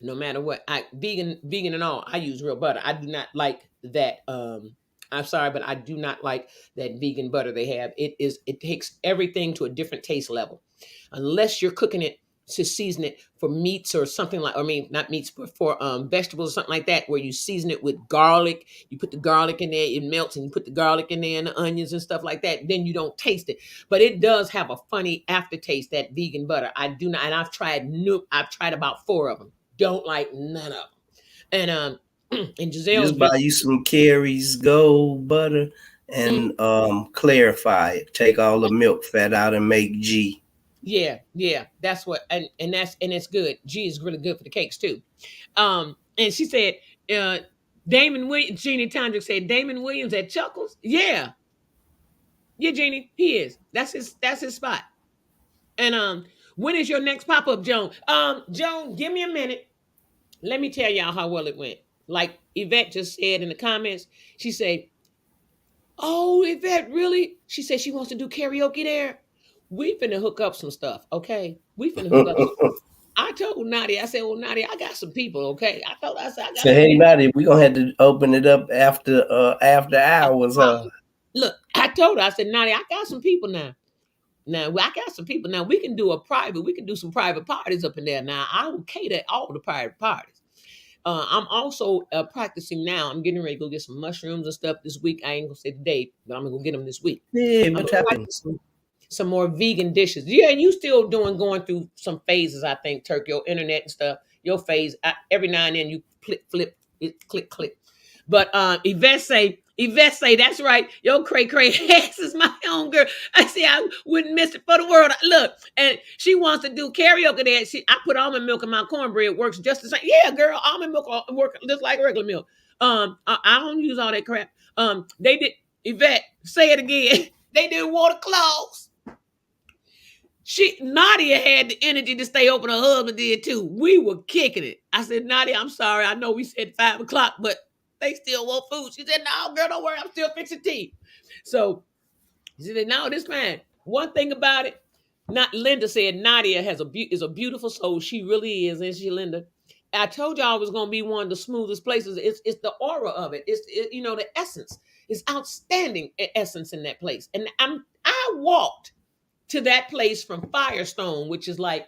No matter what, vegan and all, I use real butter. I do not like that. I'm sorry, but I do not like that vegan butter they have. It takes everything to a different taste level, unless you're cooking it to season it for meats or something like. I mean, not meats, but for vegetables or something like that, where you season it with garlic. You put the garlic in there, it melts, and you put the garlic in there and the onions and stuff like that. Then you don't taste it, but it does have a funny aftertaste. That vegan butter, I do not, and I've tried about 4 of them. Don't like none of them. And Giselle's Just buy you some Carrie's Gold butter and clarify it. Take all the milk fat out and make G. Yeah, that's what, and it's good. G is really good for the cakes too. And she said, Damon Williams, Jeannie Tondrick said, Damon Williams at Chuckles. Yeah. Yeah, Jeannie, he is. That's his spot. And when is your next pop-up, Joan? Joan, give me a minute. Let me tell y'all how well it went. Like Yvette just said in the comments, she said, "Oh, Yvette, really?" She said she wants to do karaoke there. We finna hook up some stuff, okay? We finna hook up. I told Nadia, I said, "Well, Nadia, I got some people, okay?" I said, "I got So some hey, people." Maddie, we're gonna have to open it up after hours. Look, I told her, I said, Nadia, I got some people now. Now I got some people. Now we can do a private. We can do some private parties up in there. Now I will cater all the private parties. I'm also practicing now. I'm getting ready to go get some mushrooms and stuff this week. I ain't gonna say the date, but I'm gonna go get them this week. Yeah, I'm what gonna happened? practice some more vegan dishes. Yeah, you still going through some phases. I think, Turk, your internet and stuff. Your phase. Every now and then you flip, it click click. But Yvette say, that's right. Yo, cray ass is my own girl. I say I wouldn't miss it for the world. Look, and she wants to do karaoke there. I put almond milk in my cornbread. Works just the same. Yeah, girl, almond milk work just like regular milk. I don't use all that crap. They did. Yvette, say it again. They did water clogs. Nadia had the energy to stay open. Her husband did too. We were kicking it. I said, Nadia, I'm sorry. I know we said 5 o'clock, but they still want food. She said, no, girl, don't worry. I'm still fixing tea. So she said, no, this man. One thing about it, not Linda said Nadia is a beautiful soul. She really is, isn't she, Linda? I told y'all it was gonna be one of the smoothest places. It's the aura of it. The essence. It's outstanding essence in that place. And I walked to that place from Firestone, which is like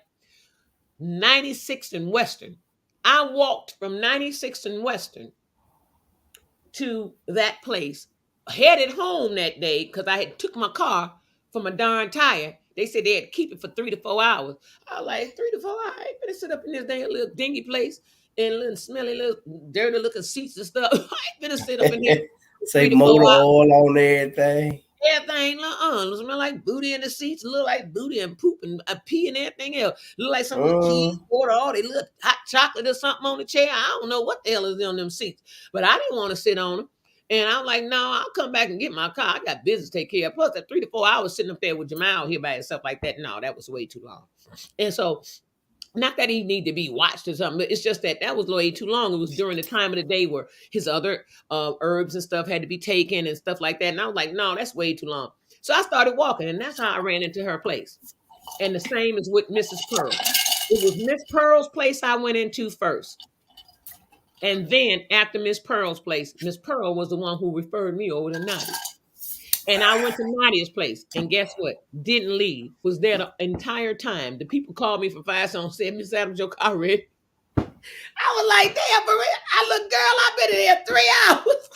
96th and Western. I walked from 96th and Western to that place, headed home that day because I had took my car from a darn tire. They said they had to keep it for 3 to 4 hours. I was like, 3 to 4 hours? I ain't gonna sit up in this dang little dingy place and little smelly, little dirty looking seats and stuff. I ain't gonna sit up in here Say three to four motor hours. oil on everything. Everything, smell like booty in the seats, look like booty and poop and pee and everything else. Look like some cheese, water, all they little hot chocolate or something on the chair. I don't know what the hell is on them seats, but I didn't want to sit on them. And I'm like, no, I'll come back and get my car. I got business to take care of. Plus, that 3 to 4 hours sitting up there with Jamal here by himself like that, no, that was way too long. And so, not that he need to be watched or something, but it's just that was way too long. It was during the time of the day where his other herbs and stuff had to be taken and stuff like that. And I was like, no, that's way too long. So I started walking, and that's how I ran into her place. And the same is with Mrs. Pearl. It was Miss Pearl's place I went into first. And then after Miss Pearl's place, Miss Pearl was the one who referred me over to Nadia. And I went to Nadia's place, and guess what? Didn't leave. Was there the entire time. The people called me from Firestone and said, Miss Adams, your car ready. I was like, damn, I look, girl, I've been in here 3 hours.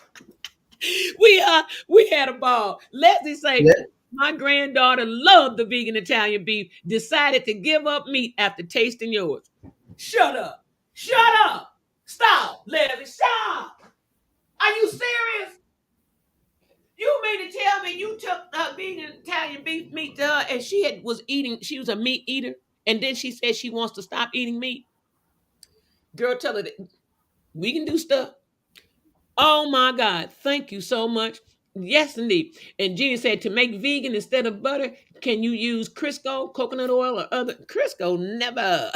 We had a ball. Leslie say, my granddaughter loved the vegan Italian beef, decided to give up meat after tasting yours. Shut up. Shut up. Stop, Leslie, stop. Are you serious? You mean to tell me you took vegan Italian beef meat to her and she was a meat eater, and then she said she wants to stop eating meat? Girl, tell her that we can do stuff. Oh my God, thank you so much. Yes, indeed. And Jeannie said to make vegan instead of butter, can you use Crisco, coconut oil, or other? Crisco, never.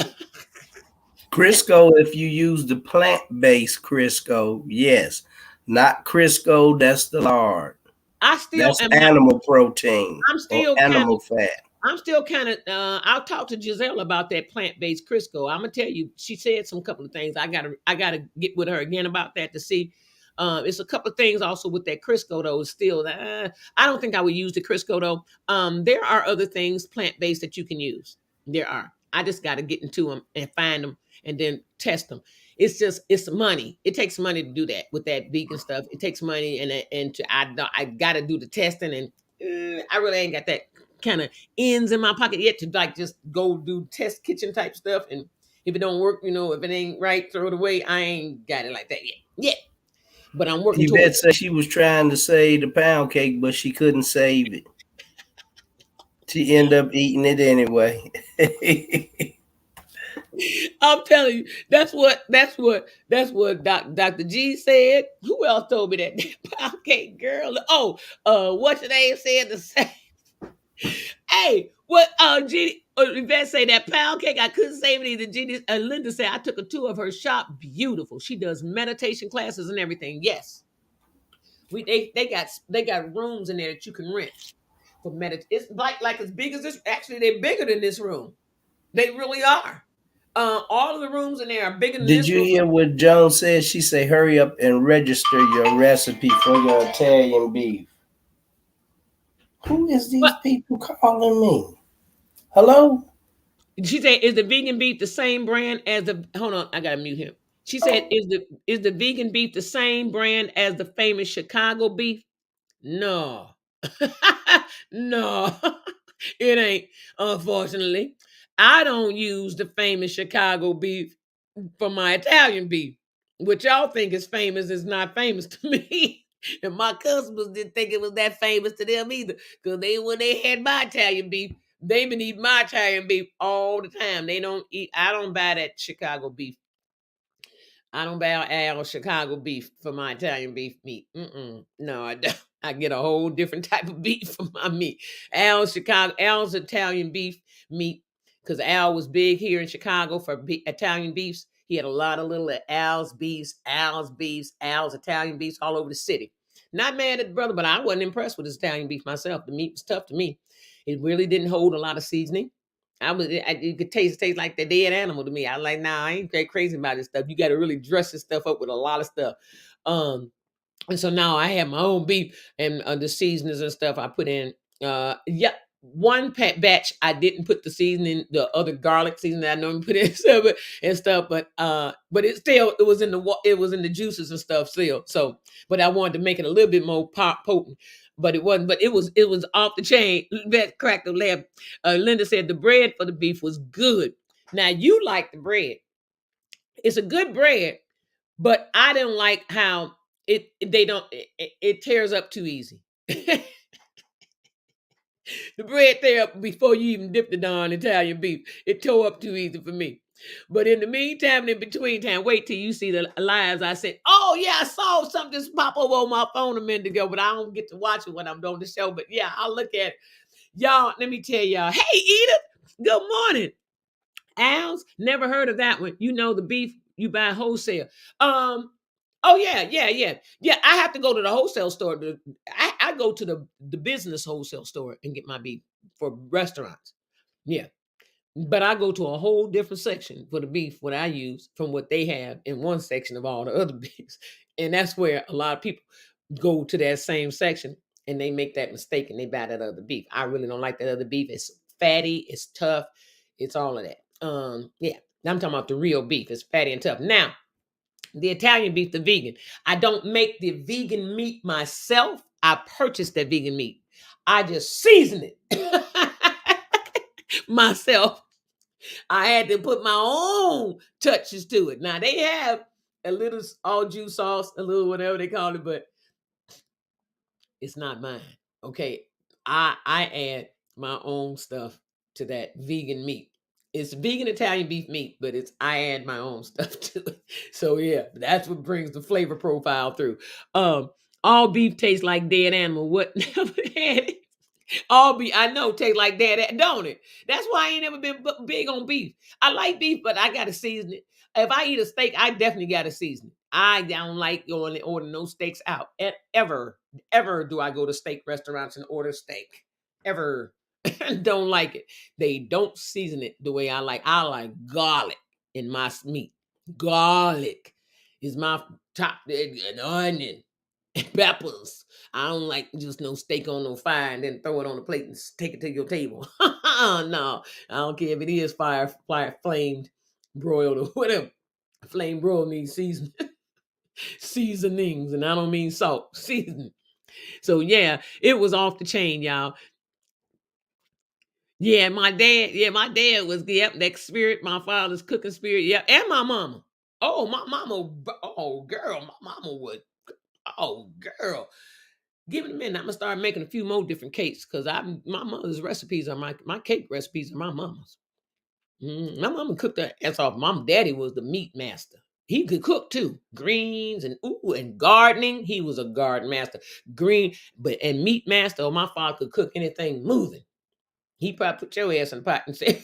Crisco, if you use the plant-based Crisco, yes. Not Crisco, that's the lard. That's animal protein. I'm still animal fat. I'm still kind of. I'll talk to Giselle about that plant-based Crisco. I'm gonna tell you, she said some couple of things. I gotta get with her again about that to see. It's a couple of things also with that Crisco though. Still, I don't think I would use the Crisco though. There are other things plant-based that you can use. There are. I just got to get into them and find them and then test them. It's money. It takes money to do that with that vegan stuff. It takes money I got to do the testing, and I really ain't got that kind of ends in my pocket yet to like just go do test kitchen type stuff. And if it don't work, if it ain't right, throw it away. I ain't got it like that yet. But I'm working towards it. Yvette said she was trying to save the pound cake, but she couldn't save it. She ended up eating it anyway. I'm telling you, that's what Dr. G said. Who else told me that? Pound cake girl. Oh, what's your name said the same. Hey, what Jeannie Yvette say that pound cake? I couldn't say it either. Jeannie Linda said I took a tour of her shop. Beautiful. She does meditation classes and everything. Yes. They got rooms in there that you can rent for meditation. It's like as big as this. Actually, they're bigger than this room. They really are. All of the rooms in there are bigger than Did this you room. hear what Joan said? She said, hurry up and register your recipe for your Italian beef. Who is these But people calling me? Hello? she said, "Is the vegan beef the same brand as the?" Hold on, I gotta mute him. She said, Oh, "Is the vegan beef the same brand as the famous Chicago beef?" No, no, it ain't. Unfortunately, I don't use the famous Chicago beef for my Italian beef. What y'all think is famous is not famous to me. And my customers didn't think it was that famous to them either. Because when they had my Italian beef, they been eating my Italian beef all the time. I don't buy that Chicago beef. I don't buy Al Chicago beef for my Italian beef meat. No, I don't. I get a whole different type of beef for my meat. Al's Italian beef meat, because Al was big here in Chicago for Italian beefs. He had a lot of little Al's beefs, Al's Italian beefs all over the city. Not mad at the brother, but I wasn't impressed with his Italian beef myself. The meat was tough to me. It really didn't hold a lot of seasoning. You could taste like the dead animal to me. I like, nah, I ain't that crazy about this stuff. You got to really dress this stuff up with a lot of stuff. And so now I have my own beef and the seasonings and stuff I put in. Yeah, one batch I didn't put the seasoning, the other garlic seasoning that I normally put in stuff, but it was in the juices and stuff still. So, but I wanted to make it a little bit more potent. But it wasn't. But it was off the chain. That cracked the lab. Linda said the bread for the beef was good. Now you like the bread. It's a good bread, but I didn't like how it tears up too easy. The bread tear up before you even dip the darn Italian beef. It tore up too easy for me. But in the meantime, in between time, wait till you see the lives I said. Oh yeah, I saw something just pop over on my phone a minute ago, but I don't get to watch it when I'm doing the show. But yeah, I'll look at it. Y'all, let me tell y'all. Hey, Edith, good morning. Al's, never heard of that one. You know the beef you buy wholesale. Oh yeah. I have to go to the wholesale store. I go to the business wholesale store and get my beef for restaurants. Yeah, but I go to a whole different section for the beef what I use from what they have in one section of all the other beefs, and that's where a lot of people go to that same section and they make that mistake and they buy that other beef. I really don't like that other beef. It's fatty, it's tough, it's all of that. Yeah, I'm talking about the real beef. It's fatty and tough. Now, the Italian beef, the vegan. I don't make the vegan meat myself. I purchase that vegan meat. I just season it myself. I had to put my own touches to it. Now they have a little all juice sauce, a little whatever they call it, but it's not mine. Okay. I add my own stuff to that vegan meat. It's vegan Italian beef meat, but I add my own stuff to it. So yeah, that's what brings the flavor profile through. All beef tastes like dead animal. What never had it? All beef, I know, tastes like that, don't it? That's why I ain't never been big on beef. I like beef, but I gotta season it. If I eat a steak, I definitely gotta season it. I don't like going and order no steaks out. Ever do I go to steak restaurants and order steak. Ever. Don't like it. They don't season it the way I like. I like garlic in my meat. Garlic is my top, and onion and peppers. I don't like just no steak on no fire and then throw it on the plate and take it to your table. No, I don't care if it is fire flamed, broiled or whatever. Flame broiled needs seasonings, and I don't mean salt, seasoning. So yeah, it was off the chain, y'all. Yeah, my dad was that spirit, my father's cooking spirit, yeah, and my mama. Oh, my mama, oh girl, my mama would, oh girl. Give it a minute. I'm gonna start making a few more different cakes because my mother's recipes are my cake recipes are my mama's. My mama cooked her ass off. Mom, daddy was the meat master. He could cook too. Greens and and gardening. He was a garden master. Green, but and meat master. Or my father could cook anything moving. He probably put your ass in the pot and say,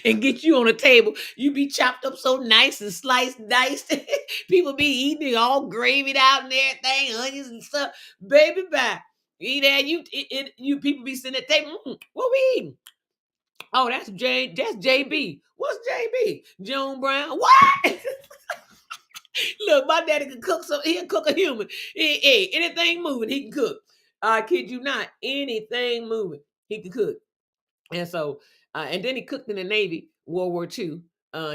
and get you on a table. You be chopped up so nice and sliced nice. People be eating it all gravied out and everything, onions and stuff. Baby, bye. Eat that. You people be sitting at the table. What we eating? Oh, that's JB. What's JB? Joan Brown. What? Look, my daddy can cook, so he'll cook a human. Hey, anything moving, he can cook. I kid you not, anything moving, he can cook. And so, and then he cooked in the Navy, World War II.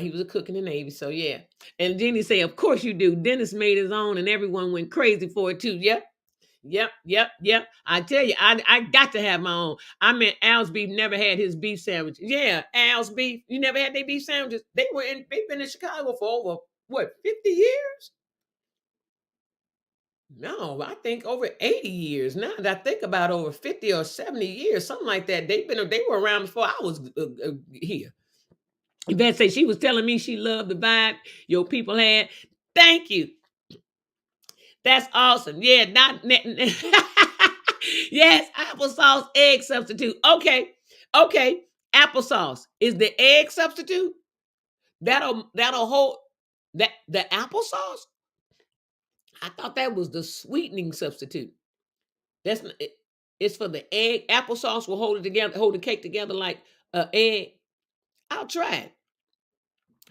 He was a cook in the Navy, so yeah. And then he say, "Of course you do." Dennis made his own, and everyone went crazy for it too. Yep. I tell you, I got to have my own. I mean, Al's Beef never had his beef sandwich. Yeah, Al's Beef. You never had their beef sandwiches. They've been in Chicago for over what 50 years? No, I think over 80 years. Now that I think about over 50 or 70 years, something like that. They were around before I was here. Yvette said she was telling me she loved the vibe your people had. Thank you. That's awesome. Yeah, not yes, applesauce egg substitute. Okay. Applesauce is the egg substitute. That'll hold that the applesauce. I thought that was the sweetening substitute. That's it's for the egg. Applesauce will hold it together, hold the cake together like an egg. I'll try it.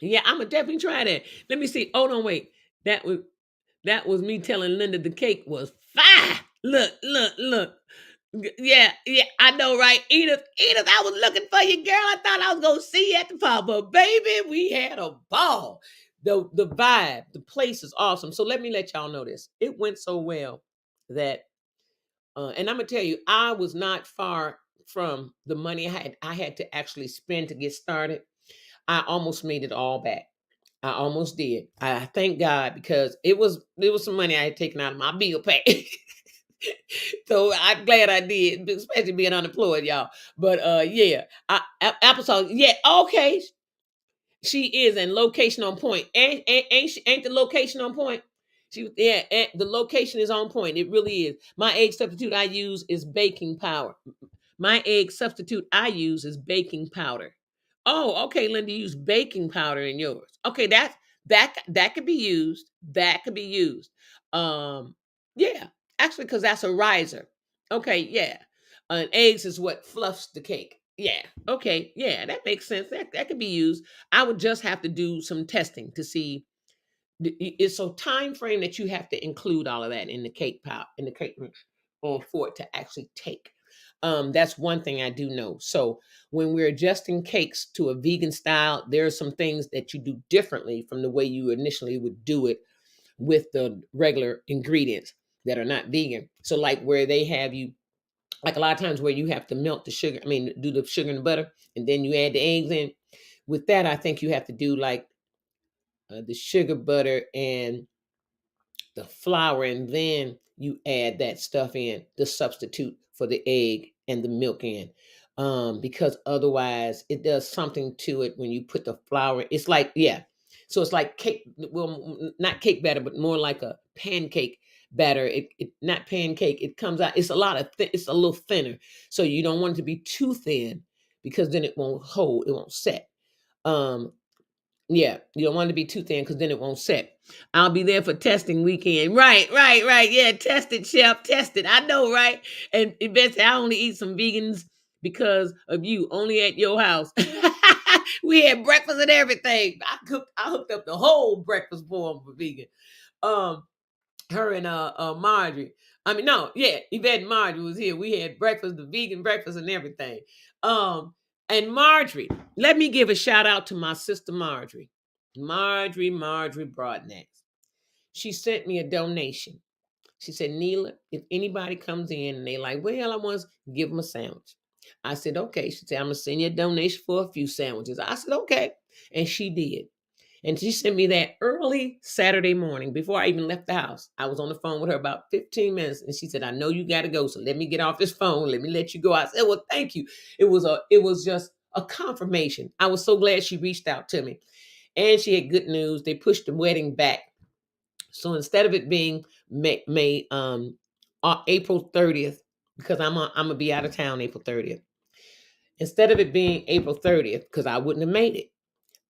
Yeah, I'm gonna definitely try that. Let me see. Hold on, wait. That was me telling Linda the cake was fire. Look. Yeah, I know, right? Edith, I was looking for you, girl. I thought I was gonna see you at the pub, but baby, we had a ball. The vibe, the place is awesome. So let me let y'all know this. It went so well that, and I'm gonna tell you, I was not far from the money I had to actually spend to get started. I almost made it all back. I almost did. I thank God because it was some money I had taken out of my bill pay. So I'm glad I did, especially being unemployed, y'all. But yeah, applesauce. Yeah, okay. She is, and location on point. Ain't the location on point? The location is on point. It really is. My egg substitute I use is baking powder. My egg substitute I use is baking powder. Oh, okay, Linda, use baking powder in yours. Okay, that could be used. That could be used. Yeah, actually, because that's a riser. Okay, yeah. And eggs is what fluffs the cake. Yeah. Okay. Yeah, that makes sense. That could be used. I would just have to do some testing to see. It's so time frame that you have to include all of that in the cake in the cake mix, or for it to actually take. That's one thing I do know. So when we're adjusting cakes to a vegan style, there are some things that you do differently from the way you initially would do it with the regular ingredients that are not vegan. So like where they have you, like a lot of times where you have to melt the sugar, do the sugar and the butter, and then you add the eggs in. With that, I think you have to do like the sugar, butter, and the flour, and then you add that stuff in, the substitute for the egg and the milk in. Because otherwise it does something to it when you put the flour. It's like, yeah. So it's like cake, well, not cake batter, but more like a pancake batter. It not pancake, it comes out, it's a lot of it's a little thinner. So you don't want it to be too thin because then it won't hold, it won't set. Um, yeah, you don't want it to be too thin because then it won't set. I'll be there for testing weekend. Right. Yeah, test it, chef. Test it. I know, right? And eventually, I only eat some vegans because of you. Only at your house. We had breakfast and everything. I hooked up the whole breakfast for them for vegan. Um, her and Marjorie. I mean, no, yeah, Yvette and Marjorie was here. We had breakfast, the vegan breakfast and everything. And Marjorie, let me give a shout out to my sister Marjorie. Marjorie Broadnax. She sent me a donation. She said, Neela, if anybody comes in and they like, well, I want to give them a sandwich. I said, okay. She said, I'm going to send you a donation for a few sandwiches. I said, okay. And she did. And she sent me that early Saturday morning before I even left the house. I was on the phone with her about 15 minutes, and she said, I know you got to go, so let me get off this phone. Let me let you go. I said, well, thank you. It was just a confirmation. I was so glad she reached out to me. And she had good news. They pushed the wedding back. So instead of it being April 30th, because I'm gonna be out of town April 30th. Instead of it being April 30th, because I wouldn't have made it,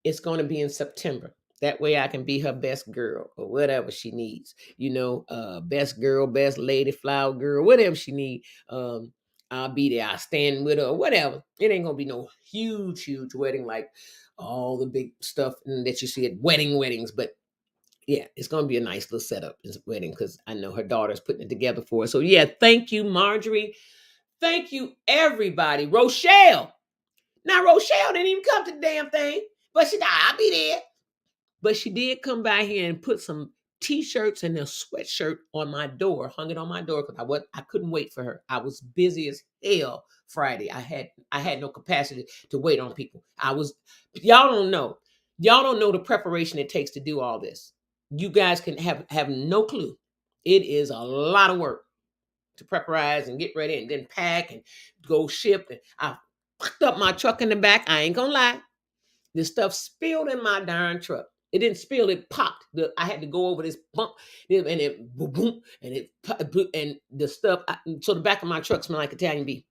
it's going to be in September. That way I can be her best girl or whatever she needs. Best girl, best lady, flower girl, whatever she need. I'll be there. I'll stand with her or whatever. It ain't gonna be no huge wedding like all the big stuff that you see at weddings. But yeah, it's gonna be a nice little setup. It's a wedding because I know her daughter's putting it together for her. So yeah, thank you, Marjorie. Thank you, everybody. Rochelle. Now, Rochelle didn't even come to the damn thing, but she said, I'll be there. But she did come by here and put some t-shirts and a sweatshirt on my door, hung it on my door because I couldn't wait for her. I was busy as hell Friday. I had no capacity to wait on people. Y'all don't know. Y'all don't know the preparation it takes to do all this. You guys can have no clue. It is a lot of work to preparize and get ready and then pack and go ship. And I fucked up my truck in the back. I ain't gonna lie. This stuff spilled in my darn truck. It didn't spill, it popped. I had to go over this bump and it boom, boom, and and the stuff. So the back of my truck smelled like Italian beef.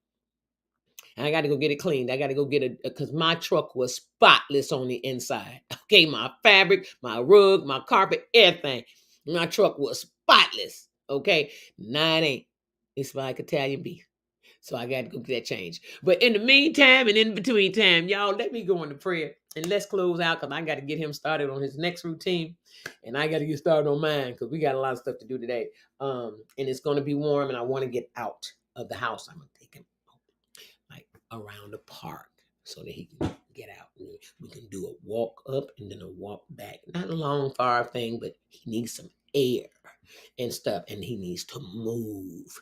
And I got to go get it cleaned. I got to go get it because my truck was spotless on the inside. Okay, my fabric, my rug, my carpet, everything. My truck was spotless. Okay, nah, it ain't. It smelled like Italian beef. So I got to go get that change. But in the meantime and in between time, y'all, let me go into prayer and let's close out because I got to get him started on his next routine. And I got to get started on mine because we got a lot of stuff to do today. And it's going to be warm and I want to get out of the house. I'm going to take him like around the park so that he can get out. And we can do a walk up and then a walk back. Not a long, far thing, but he needs some air and stuff. And he needs to move.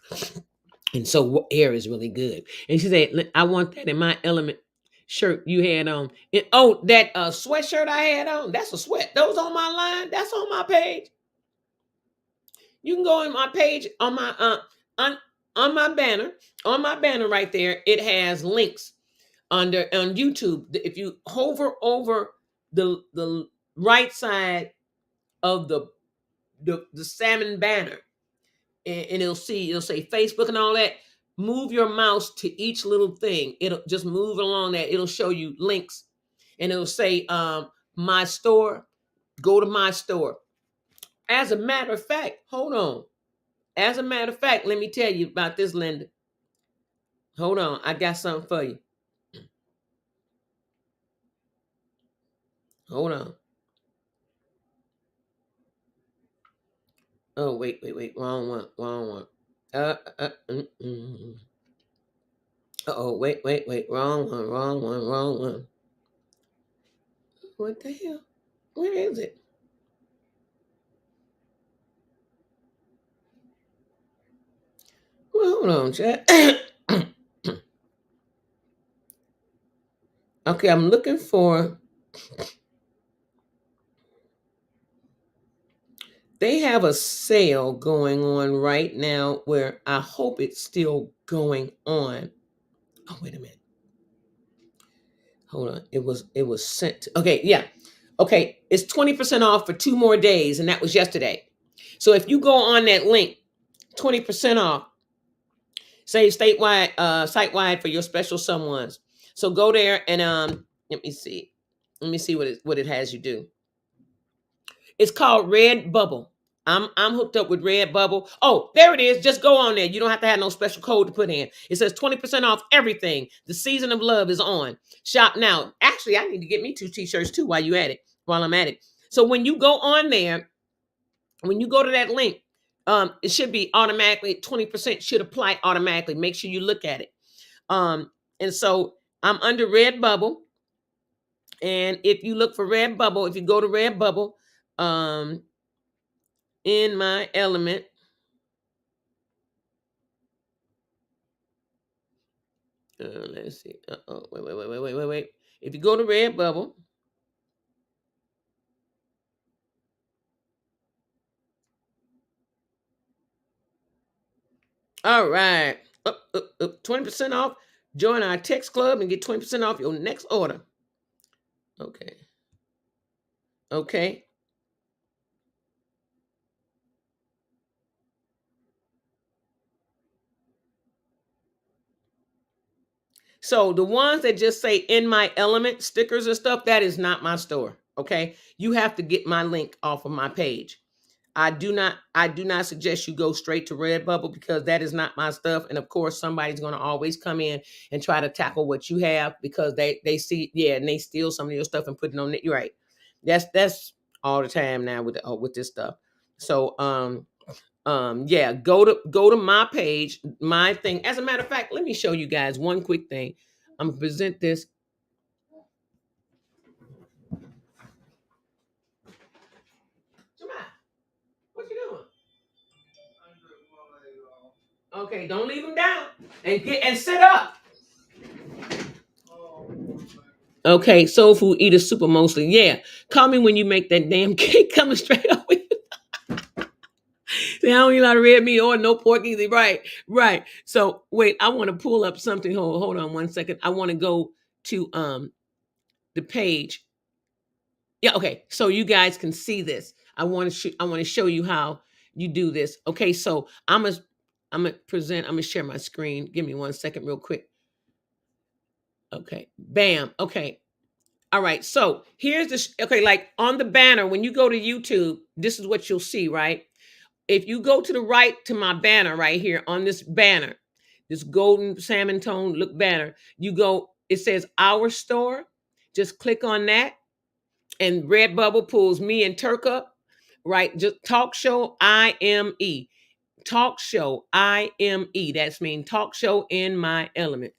And so air is really good. And she said, I want that in my element shirt you had on. And, that sweatshirt I had on, that's a sweat. Those on my line, that's on my page. You can go on my page on my on my banner right there. It has links on YouTube. If you hover over the right side of the salmon banner, and it'll say Facebook and all that. Move your mouse to each little thing. It'll just move along that. It'll show you links, and it'll say my store. Go to my store. As a matter of fact, hold on. As a matter of fact, let me tell you about this, Linda. Hold on, I got something for you. Hold on. Oh, wait. Wrong one. Uh-oh, wait. Wrong one. What the hell? Where is it? Well, hold on, chat. Okay, I'm looking for. They have a sale going on right now where I hope it's still going on. Oh, wait a minute. Hold on. It was sent. Okay, yeah. Okay, it's 20% off for 2 more days, and that was yesterday. So if you go on that link, 20% off. Say statewide, site-wide for your special someones. So go there and let me see. Let me see what it has you do. It's called Redbubble. I'm hooked up with Redbubble. Oh, there it is. Just go on there. You don't have to have no special code to put in. It says 20% off everything. The season of love is on. Shop now. Actually, I need to get me 2 t-shirts too while I'm at it. So when you go on there, when you go to that link, it should be automatically 20% should apply automatically. Make sure you look at it. And so I'm under Redbubble. And if you look for Redbubble, if you go to Redbubble, in my element, let's see. Wait. If you go to Redbubble, all right, 20% off Join our text club and get 20% off your next order. Okay. Okay. So the ones that just say in my element stickers and stuff, that is not my store. Okay. You have to get my link off of my page. I do not suggest you go straight to Redbubble because that is not my stuff. And of course, somebody's going to always come in and try to tackle what you have because they see, and they steal some of your stuff and put it on it. You're right. That's all the time now with this stuff. So yeah, go to my page, my thing. As a matter of fact, let me show you guys one quick thing. I'm gonna present this. What you doing? Okay, don't leave them down and sit up. Okay, soul food eater super mostly. Yeah, call me when you make that damn cake coming straight up with you. See, I don't eat a lot of red meat or no pork either. Right. So wait, I want to pull up something. Hold on 1 second. I want to go to the page. Yeah, okay. So you guys can see this. I want to show you how you do this. Okay, so I'm gonna share my screen. Give me 1 second real quick. Okay. Bam. Okay. All right. So here's okay, like on the banner, when you go to YouTube, this is what you'll see, right? If you go to the right to my banner right here on this banner, this golden salmon tone look banner, it says our store. Just click on that and Redbubble pulls me and Turk up, right? Just talk show IME. Talk show IME. That's mean talk show in my element.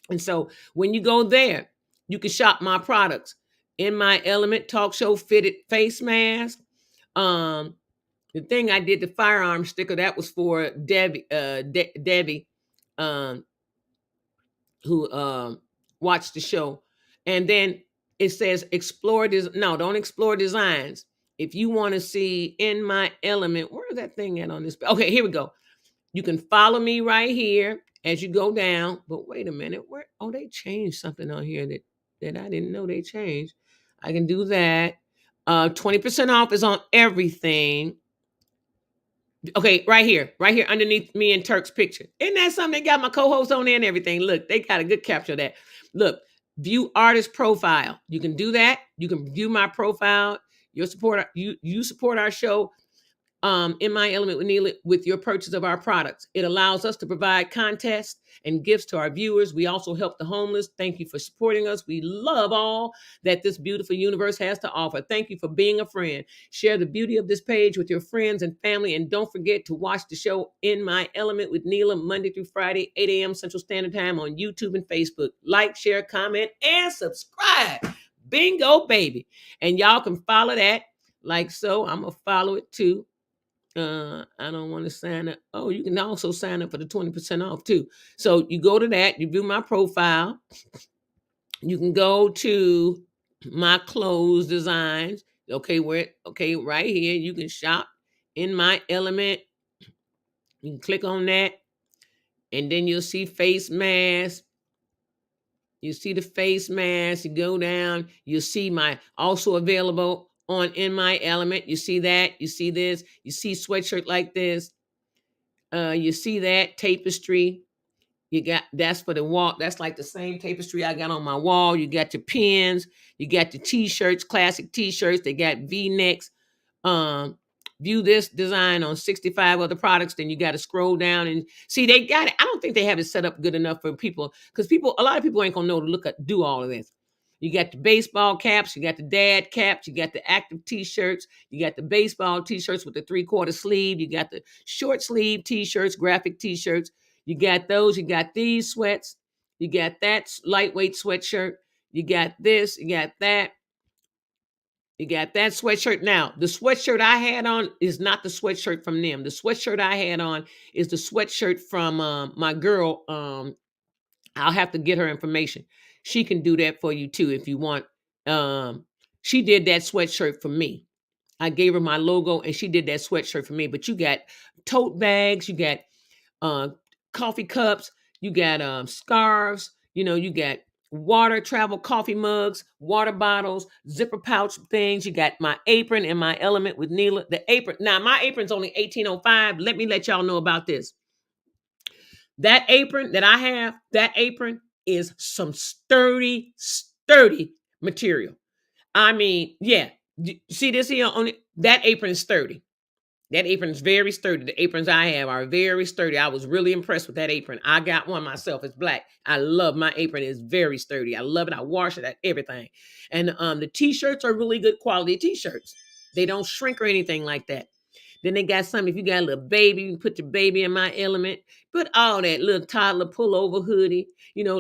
And so when you go there, you can shop my products. In my element talk show fitted face mask. The thing I did, the firearm sticker, that was for Debbie, Debbie, who watched the show. And then it says don't explore designs. If you want to see in my element, where's that thing at on this? Okay, here we go. You can follow me right here as you go down. But wait a minute, they changed something on here that I didn't know they changed. I can do that. 20% off is on everything. Okay, right here underneath me and Turk's picture. Isn't that something? They got my co-host on there and everything. Look, they got a good capture of that. Look, view artist profile. You can do that. You can view my profile. You support our show. In my element with Neela, with your purchase of our products. It allows us to provide contests and gifts to our viewers. We also help the homeless. Thank you for supporting us. We love all that this beautiful universe has to offer. Thank you for being a friend. Share the beauty of this page with your friends and family. And don't forget to watch the show In My Element with Neela Monday through Friday, 8 a.m. Central Standard Time on YouTube and Facebook. Like, share, comment, and subscribe. Bingo, baby. And y'all can follow that like so. I'm going to follow it too. I don't want to sign up. Oh, you can also sign up for the 20% off too. So you go to that, you view my profile. You can go to my clothes designs. Okay, right here, you can shop in my element. You can click on that, and then you'll see face mask. You see the face mask. You go down, you'll see my also available on In My Element. You see that, you see this, you see sweatshirt like this. You see that tapestry. You got that's for the wall. That's like the same tapestry I got on my wall. You got your pins. You got the t-shirts, classic t-shirts. They got V-necks. View this design on 65 other products. Then you got to scroll down and see they got it. I don't think they have it set up good enough for people because a lot of people ain't gonna know to do all of this. You got the baseball caps, you got the dad caps, you got the active t-shirts, you got the baseball t-shirts with the 3/4 sleeve, you got the short sleeve t-shirts, graphic t-shirts, you got those, you got these sweats, you got that lightweight sweatshirt, you got this, you got that. You got that sweatshirt. Now, the sweatshirt I had on is not the sweatshirt from them. The sweatshirt I had on is the sweatshirt from my girl. I'll have to get her information. She can do that for you too if you want. She did that sweatshirt for me. I gave her my logo and she did that sweatshirt for me. But you got tote bags, you got coffee cups, you got scarves, You got water, travel coffee mugs, water bottles, zipper pouch things. You got my apron and my element with Neela. The apron. Now, my apron's only 1805. Let me let y'all know about this. That apron that I have, that apron is some sturdy material. I mean, yeah. See this here on it? That apron is sturdy. That apron is very sturdy. The aprons I have are very sturdy. I was really impressed with that apron. I got one myself. It's black. I love my apron. It's very sturdy. I love it. I wash it, everything. And the t-shirts are really good quality t-shirts. They don't shrink or anything like that. Then they got some, if you got a little baby, you can put your baby in my element. Put all that little toddler pullover hoodie,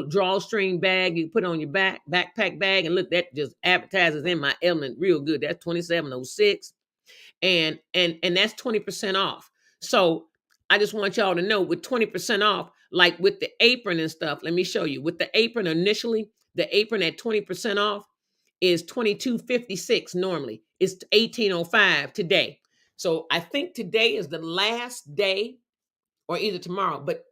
drawstring bag you put on your backpack bag. And look, that just advertises in my element real good. That's 2706. And that's 20% off. So I just want y'all to know, with 20% off, like with the apron and stuff, let me show you. With the apron initially, the apron at 20% off is $22.56 normally. It's $18.05 today. So I think today is the last day, or either tomorrow, but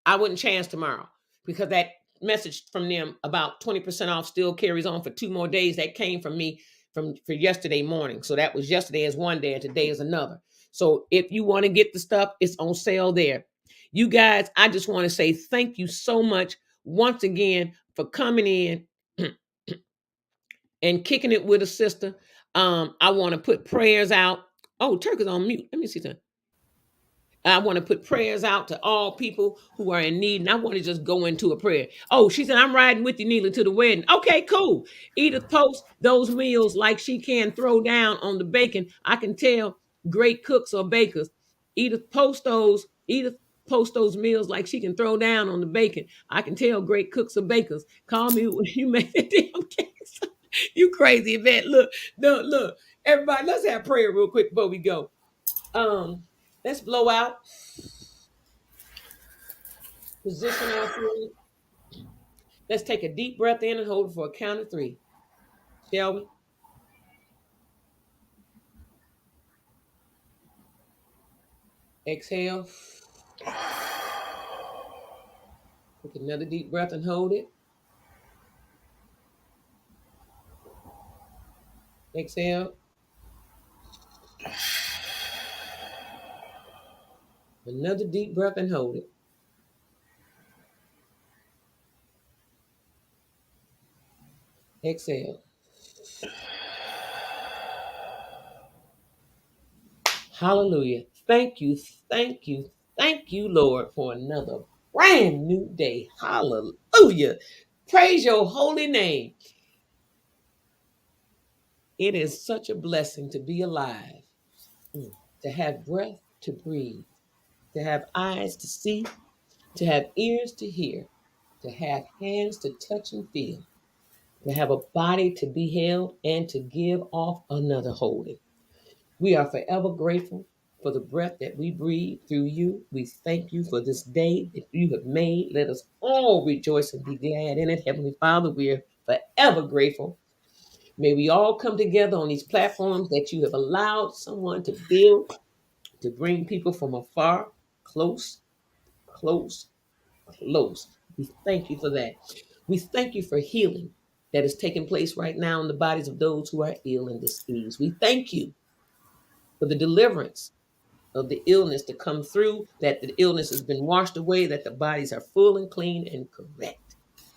I wouldn't chance tomorrow, because that message from them about 20% off still carries on for 2 more days. That came from me for yesterday morning. So that was yesterday as one day and today is another. So if you want to get the stuff, it's on sale there. You guys, I just want to say thank you so much once again for coming in and kicking it with a sister. I want to put prayers out. Oh, Turk is on mute. Let me see something. I want to put prayers out to all people who are in need. And I want to just go into a prayer. Oh, she said, I'm riding with you, Neela, to the wedding. Okay, cool. Edith posts those meals like she can throw down on the bacon. I can tell great cooks or bakers. Edith posts those meals like she can throw down on the bacon. I can tell great cooks or bakers. Call me when you make the damn cakes. You crazy, Yvette. Look. Everybody, let's have prayer real quick before we go. Let's blow out. Position our food. Let's take a deep breath in and hold it for a count of 3. Shall we? Exhale. Take another deep breath and hold it. Exhale. Another deep breath and hold it. Exhale. Hallelujah. Thank you, Lord, for another brand new day. Hallelujah. Praise your holy name. It is such a blessing to be alive, to have breath to breathe, to have eyes to see, to have ears to hear, to have hands to touch and feel, to have a body to be held, and to give off another holding. We are forever grateful for the breath that we breathe through you. We thank you for this day that you have made. Let us all rejoice and be glad in it. Heavenly Father, we are forever grateful. May we all come together on these platforms that you have allowed someone to build, to bring people from afar, close, close, close. We thank you for that. We thank you for healing that is taking place right now in the bodies of those who are ill and diseased. We thank you for the deliverance of the illness to come through, that the illness has been washed away, that the bodies are full and clean and correct.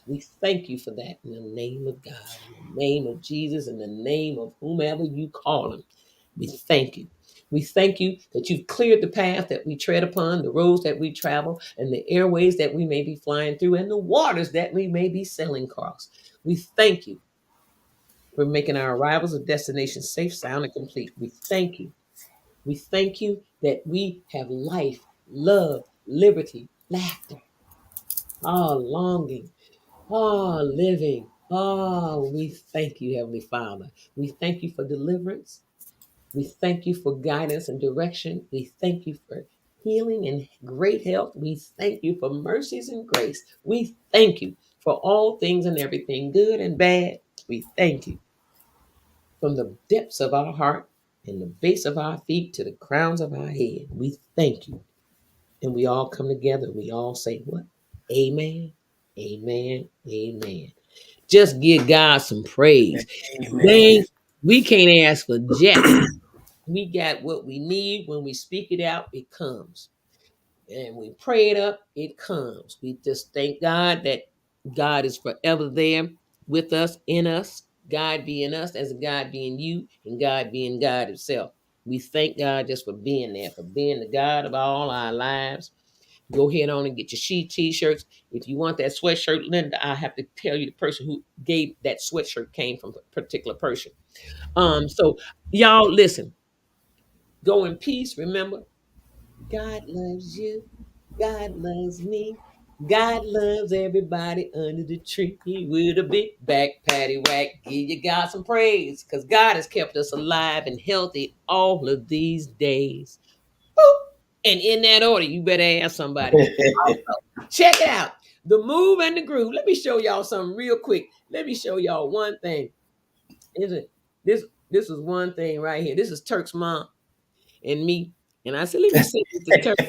We thank you for that in the name of God, in the name of Jesus, in the name of whomever you call him. We thank you. We thank you that you've cleared the path that we tread upon, the roads that we travel, and the airways that we may be flying through, and the waters that we may be sailing across. We thank you for making our arrivals of destination safe, sound, and complete. We thank you. We thank you that we have life, love, liberty, laughter, longing, living. We thank you, Heavenly Father. We thank you for deliverance. We thank you for guidance and direction. We thank you for healing and great health. We thank you for mercies and grace. We thank you for all things and everything, good and bad. We thank you from the depths of our heart and the base of our feet to the crowns of our head. We thank you. And we all come together. We all say what? Amen, Amen. Amen. Just give God some praise. Amen. Dang, we can't ask for jack. We got what we need. When we speak it out, it comes. And we pray it up, it comes. We just thank God that God is forever there with us, in us. God being us as God being you, and God being God Himself. We thank God just for being there, for being the God of all our lives. Go ahead on and get your t-shirts. If you want that sweatshirt, Linda, I have to tell you the person who gave that sweatshirt came from a particular person. So y'all listen, go in peace. Remember, God loves you. God loves me. God loves everybody under the tree with a big back patty whack. Give you God some praise because God has kept us alive and healthy all of these days. Boop. And in that order, you better ask somebody. Check it out. The move and the groove. Let me show y'all something real quick. Let me show y'all one thing. Is it this is one thing right here. This is Turk's mom and me. And I said, let me send this to Turk.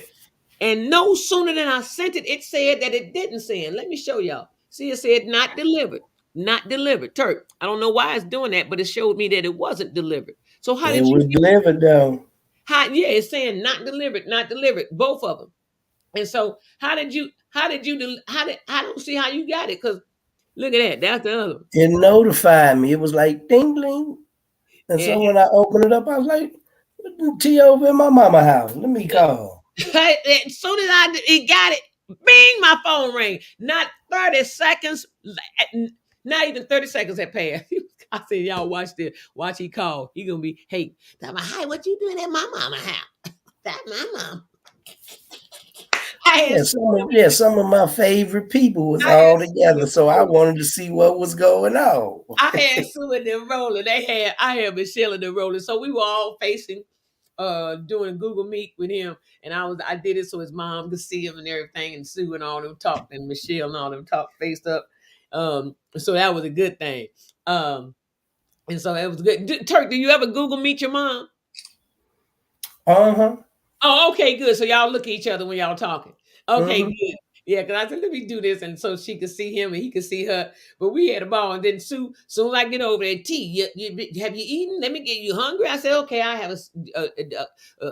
And no sooner than I sent it, it said that it didn't send. Let me show y'all. See, it said not delivered. Not delivered. Turk. I don't know why it's doing that, but it showed me that it wasn't delivered. So how It did you was get it? delivered though. Yeah, it's saying not delivered, not delivered, both of them. And so I don't see how you got it because look at that. That's the other one. It notified me. It was like ding ding. And And so when I opened it up, I was like, T over in my mama house. Let me call. as soon as it got it, bing, my phone rang. Not 30 seconds, not even 30 seconds had passed. I said, y'all watch this. Watch he call. He gonna be, hey, hi, what you doing at my mama house? That's my mom. I had Some of my favorite people was I had all Sue together. So I wanted to see what was going on. I had Sue and them rolling. I had Michelle and them rolling. So we were all facing doing Google Meet with him, and I did it so his mom could see him and everything, and Sue and all them talked, and Michelle and all them talked faced up. So that was a good thing. And so it was good. Turk, do you ever Google Meet your mom? Uh-huh. Oh, okay, good. So y'all look at each other when y'all talking. Okay, Mm-hmm. good. Yeah, because I said, let me do this. And so she could see him and he could see her. But we had a ball. And then Sue, soon as I get over there, T, have you eaten? Let me get you hungry. I said, okay, I have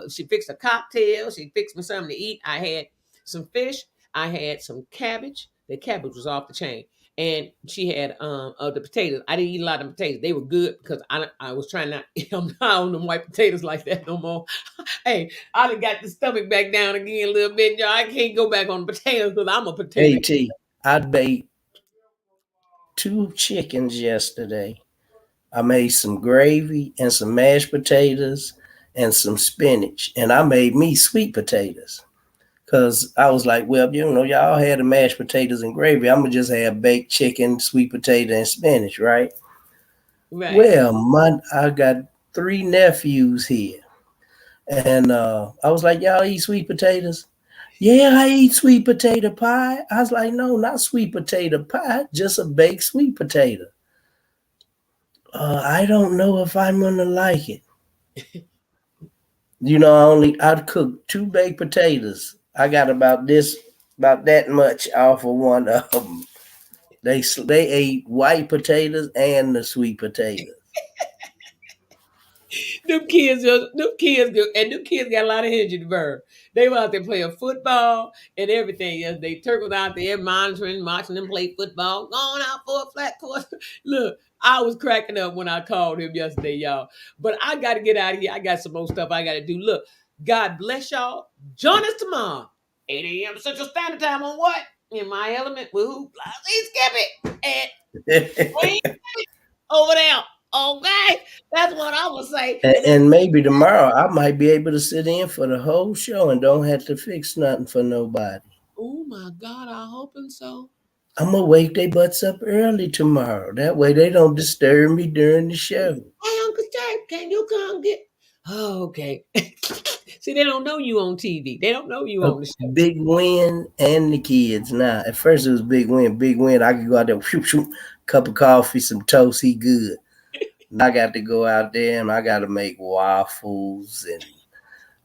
she fixed a cocktail. She fixed me something to eat. I had some fish. I had some cabbage. The cabbage was off the chain. And she had the potatoes. I didn't eat a lot of potatoes. They were good because I was trying not, I'm not on them white potatoes like that no more. Hey, I done got the stomach back down again a little bit, y'all. I can't go back on potatoes because I'm a potato. Hey T, I baked 2 chickens yesterday. I made some gravy and some mashed potatoes and some spinach. And I made me sweet potatoes. Cause I was like, well, y'all had the mashed potatoes and gravy. I'm gonna just have baked chicken, sweet potato, and spinach, right? Right. Well, I got 3 nephews here, and I was like, y'all eat sweet potatoes? Yeah, I eat sweet potato pie. I was like, no, not sweet potato pie, just a baked sweet potato. I don't know if I'm gonna like it. I'd cook 2 baked potatoes. I got about that much off of one of them. They ate white potatoes and the sweet potatoes. Them kids got a lot of energy to burn. They were out there playing football and everything. Yes, they Turk was out there monitoring, watching them play football, going out for a flat course. Look, I was cracking up when I called him yesterday, y'all. But I got to get out of here. I got some more stuff I got to do. Look, God bless y'all. Join us tomorrow, 8 a.m. Central Standard Time on what? In my element with who? Please skip it. And over there. Okay, that's what I would say. And then, And maybe tomorrow I might be able to sit in for the whole show and don't have to fix nothing for nobody. oh my God, I'm hoping so. I'm gonna wake their butts up early tomorrow. That way they don't disturb me during the show. Hey, Uncle Jack, can you come get? Oh, okay. See, they don't know you on TV. They don't know you A on the show. Big Win and the kids. Now, at first it was Big Win. Big Win, I could go out there, whoop, whoop, cup of coffee, some toast, he good. And I got to go out there and I got to make waffles and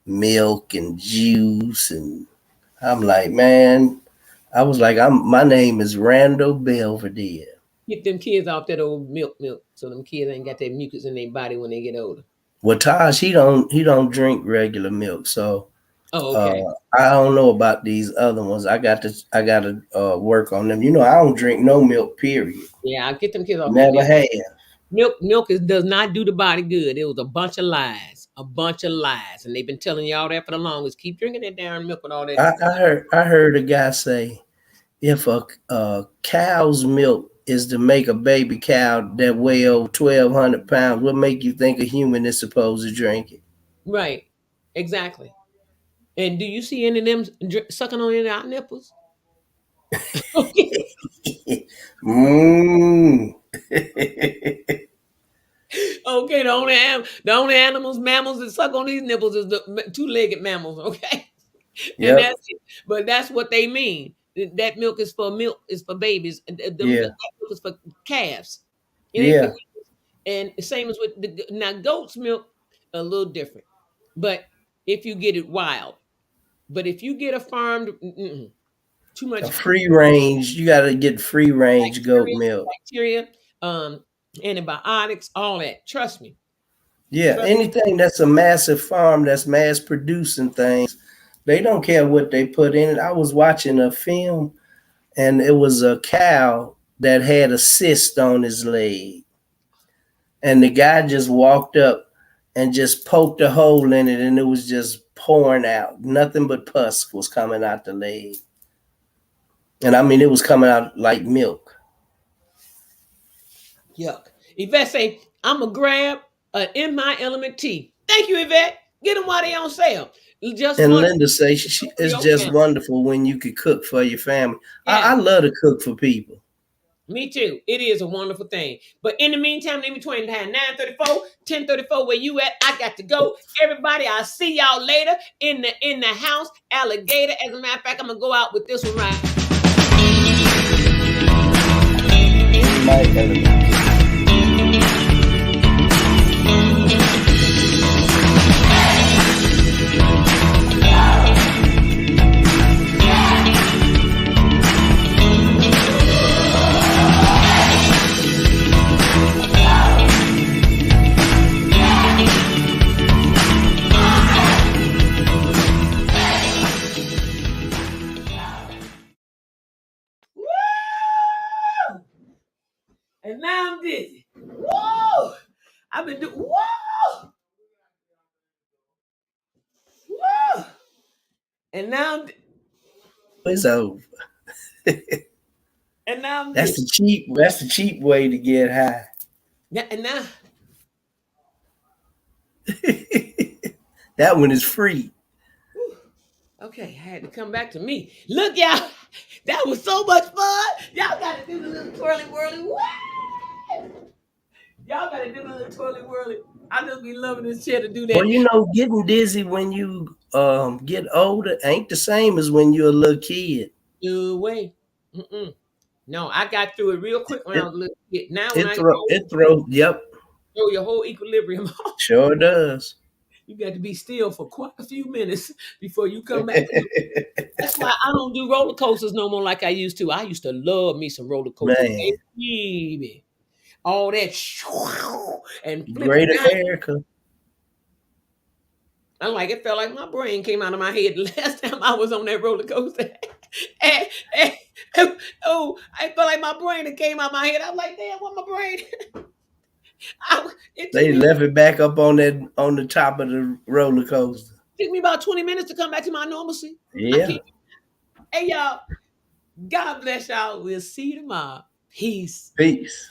milk and juice. And I'm like, man, I was like, my name is Randall Belvedere. Get them kids off that old milk, so them kids ain't got that mucus in their body when they get older. Well, Taj, he don't drink regular milk, so Oh, okay. I don't know about these other ones. I got to work on them. I don't drink no milk. Period. Yeah, I'll get them kids off that Never milk. have. Milk does not do the body good. It was a bunch of lies. A bunch of lies. And they've been telling y'all that for the longest. Keep drinking that darn milk with all that. I heard a guy say if a cow's milk is to make a baby cow that weigh over 1,200 pounds, what make you think a human is supposed to drink it? Right. Exactly. And do you see any of them sucking on any of our nipples? mm. Okay, the only animals, mammals that suck on these nipples is the two-legged mammals, okay? And Yep. that's it. But that's what they mean. That milk is for babies. That Yeah. milk is for calves. It ain't for Yeah. humans. And the same as with now goat's milk, a little different. But if you get it wild, but if you get a farmed, too much A free range. You got to get free range goat milk. bacteria, antibiotics, all that. Trust me. Yeah. Anything that's a massive farm that's mass producing things, they don't care what they put in it. I was watching a film and it was a cow that had a cyst on his leg. And the guy just walked up and just poked a hole in it and it was just pouring out. Nothing but pus was coming out the leg. And I mean, it was coming out like milk. Yuck. Yvette say, I'm going to grab an In My Element tea. Thank you, Yvette. Get them while they on sale. And Linda says it's just wonderful when you could cook for your family. Yeah. I love to cook for people. Me too. It is a wonderful thing. But in the meantime, in between 9:34, 10:34, where you at, I got to go. Everybody, I'll see y'all later in the house. Alligator. As a matter of fact, I'm going to go out with this one right. My element. And now I'm dizzy. Whoa! I've been doing. Whoa! Whoa! And now it's over. And now I'm that's the cheap way to get high. Yeah, and now that one is free. Okay, I had to come back to me. Look, y'all, that was so much fun. Y'all got to do the little twirly whirly. Y'all got to do the little twirly whirly. I just be loving this chair to do that. Well, getting dizzy when you get older ain't the same as when you're a little kid. No way. No, I got through it real quick when I was a little kid. Now yep. Throw your whole equilibrium off. Sure does. You got to be still for quite a few minutes before you come back. That's why I don't do roller coasters no more like I used to. I used to love me some roller coasters. Baby. All that and Great America. I'm like, it felt like my brain came out of my head last time I was on that roller coaster. I felt like my brain came out of my head. I'm like, damn, what my brain? They left it back up on the top of the roller coaster. It took me about 20 minutes to come back to my normalcy. Yeah. Hey, y'all. God bless y'all. We'll see you tomorrow. Peace. Peace.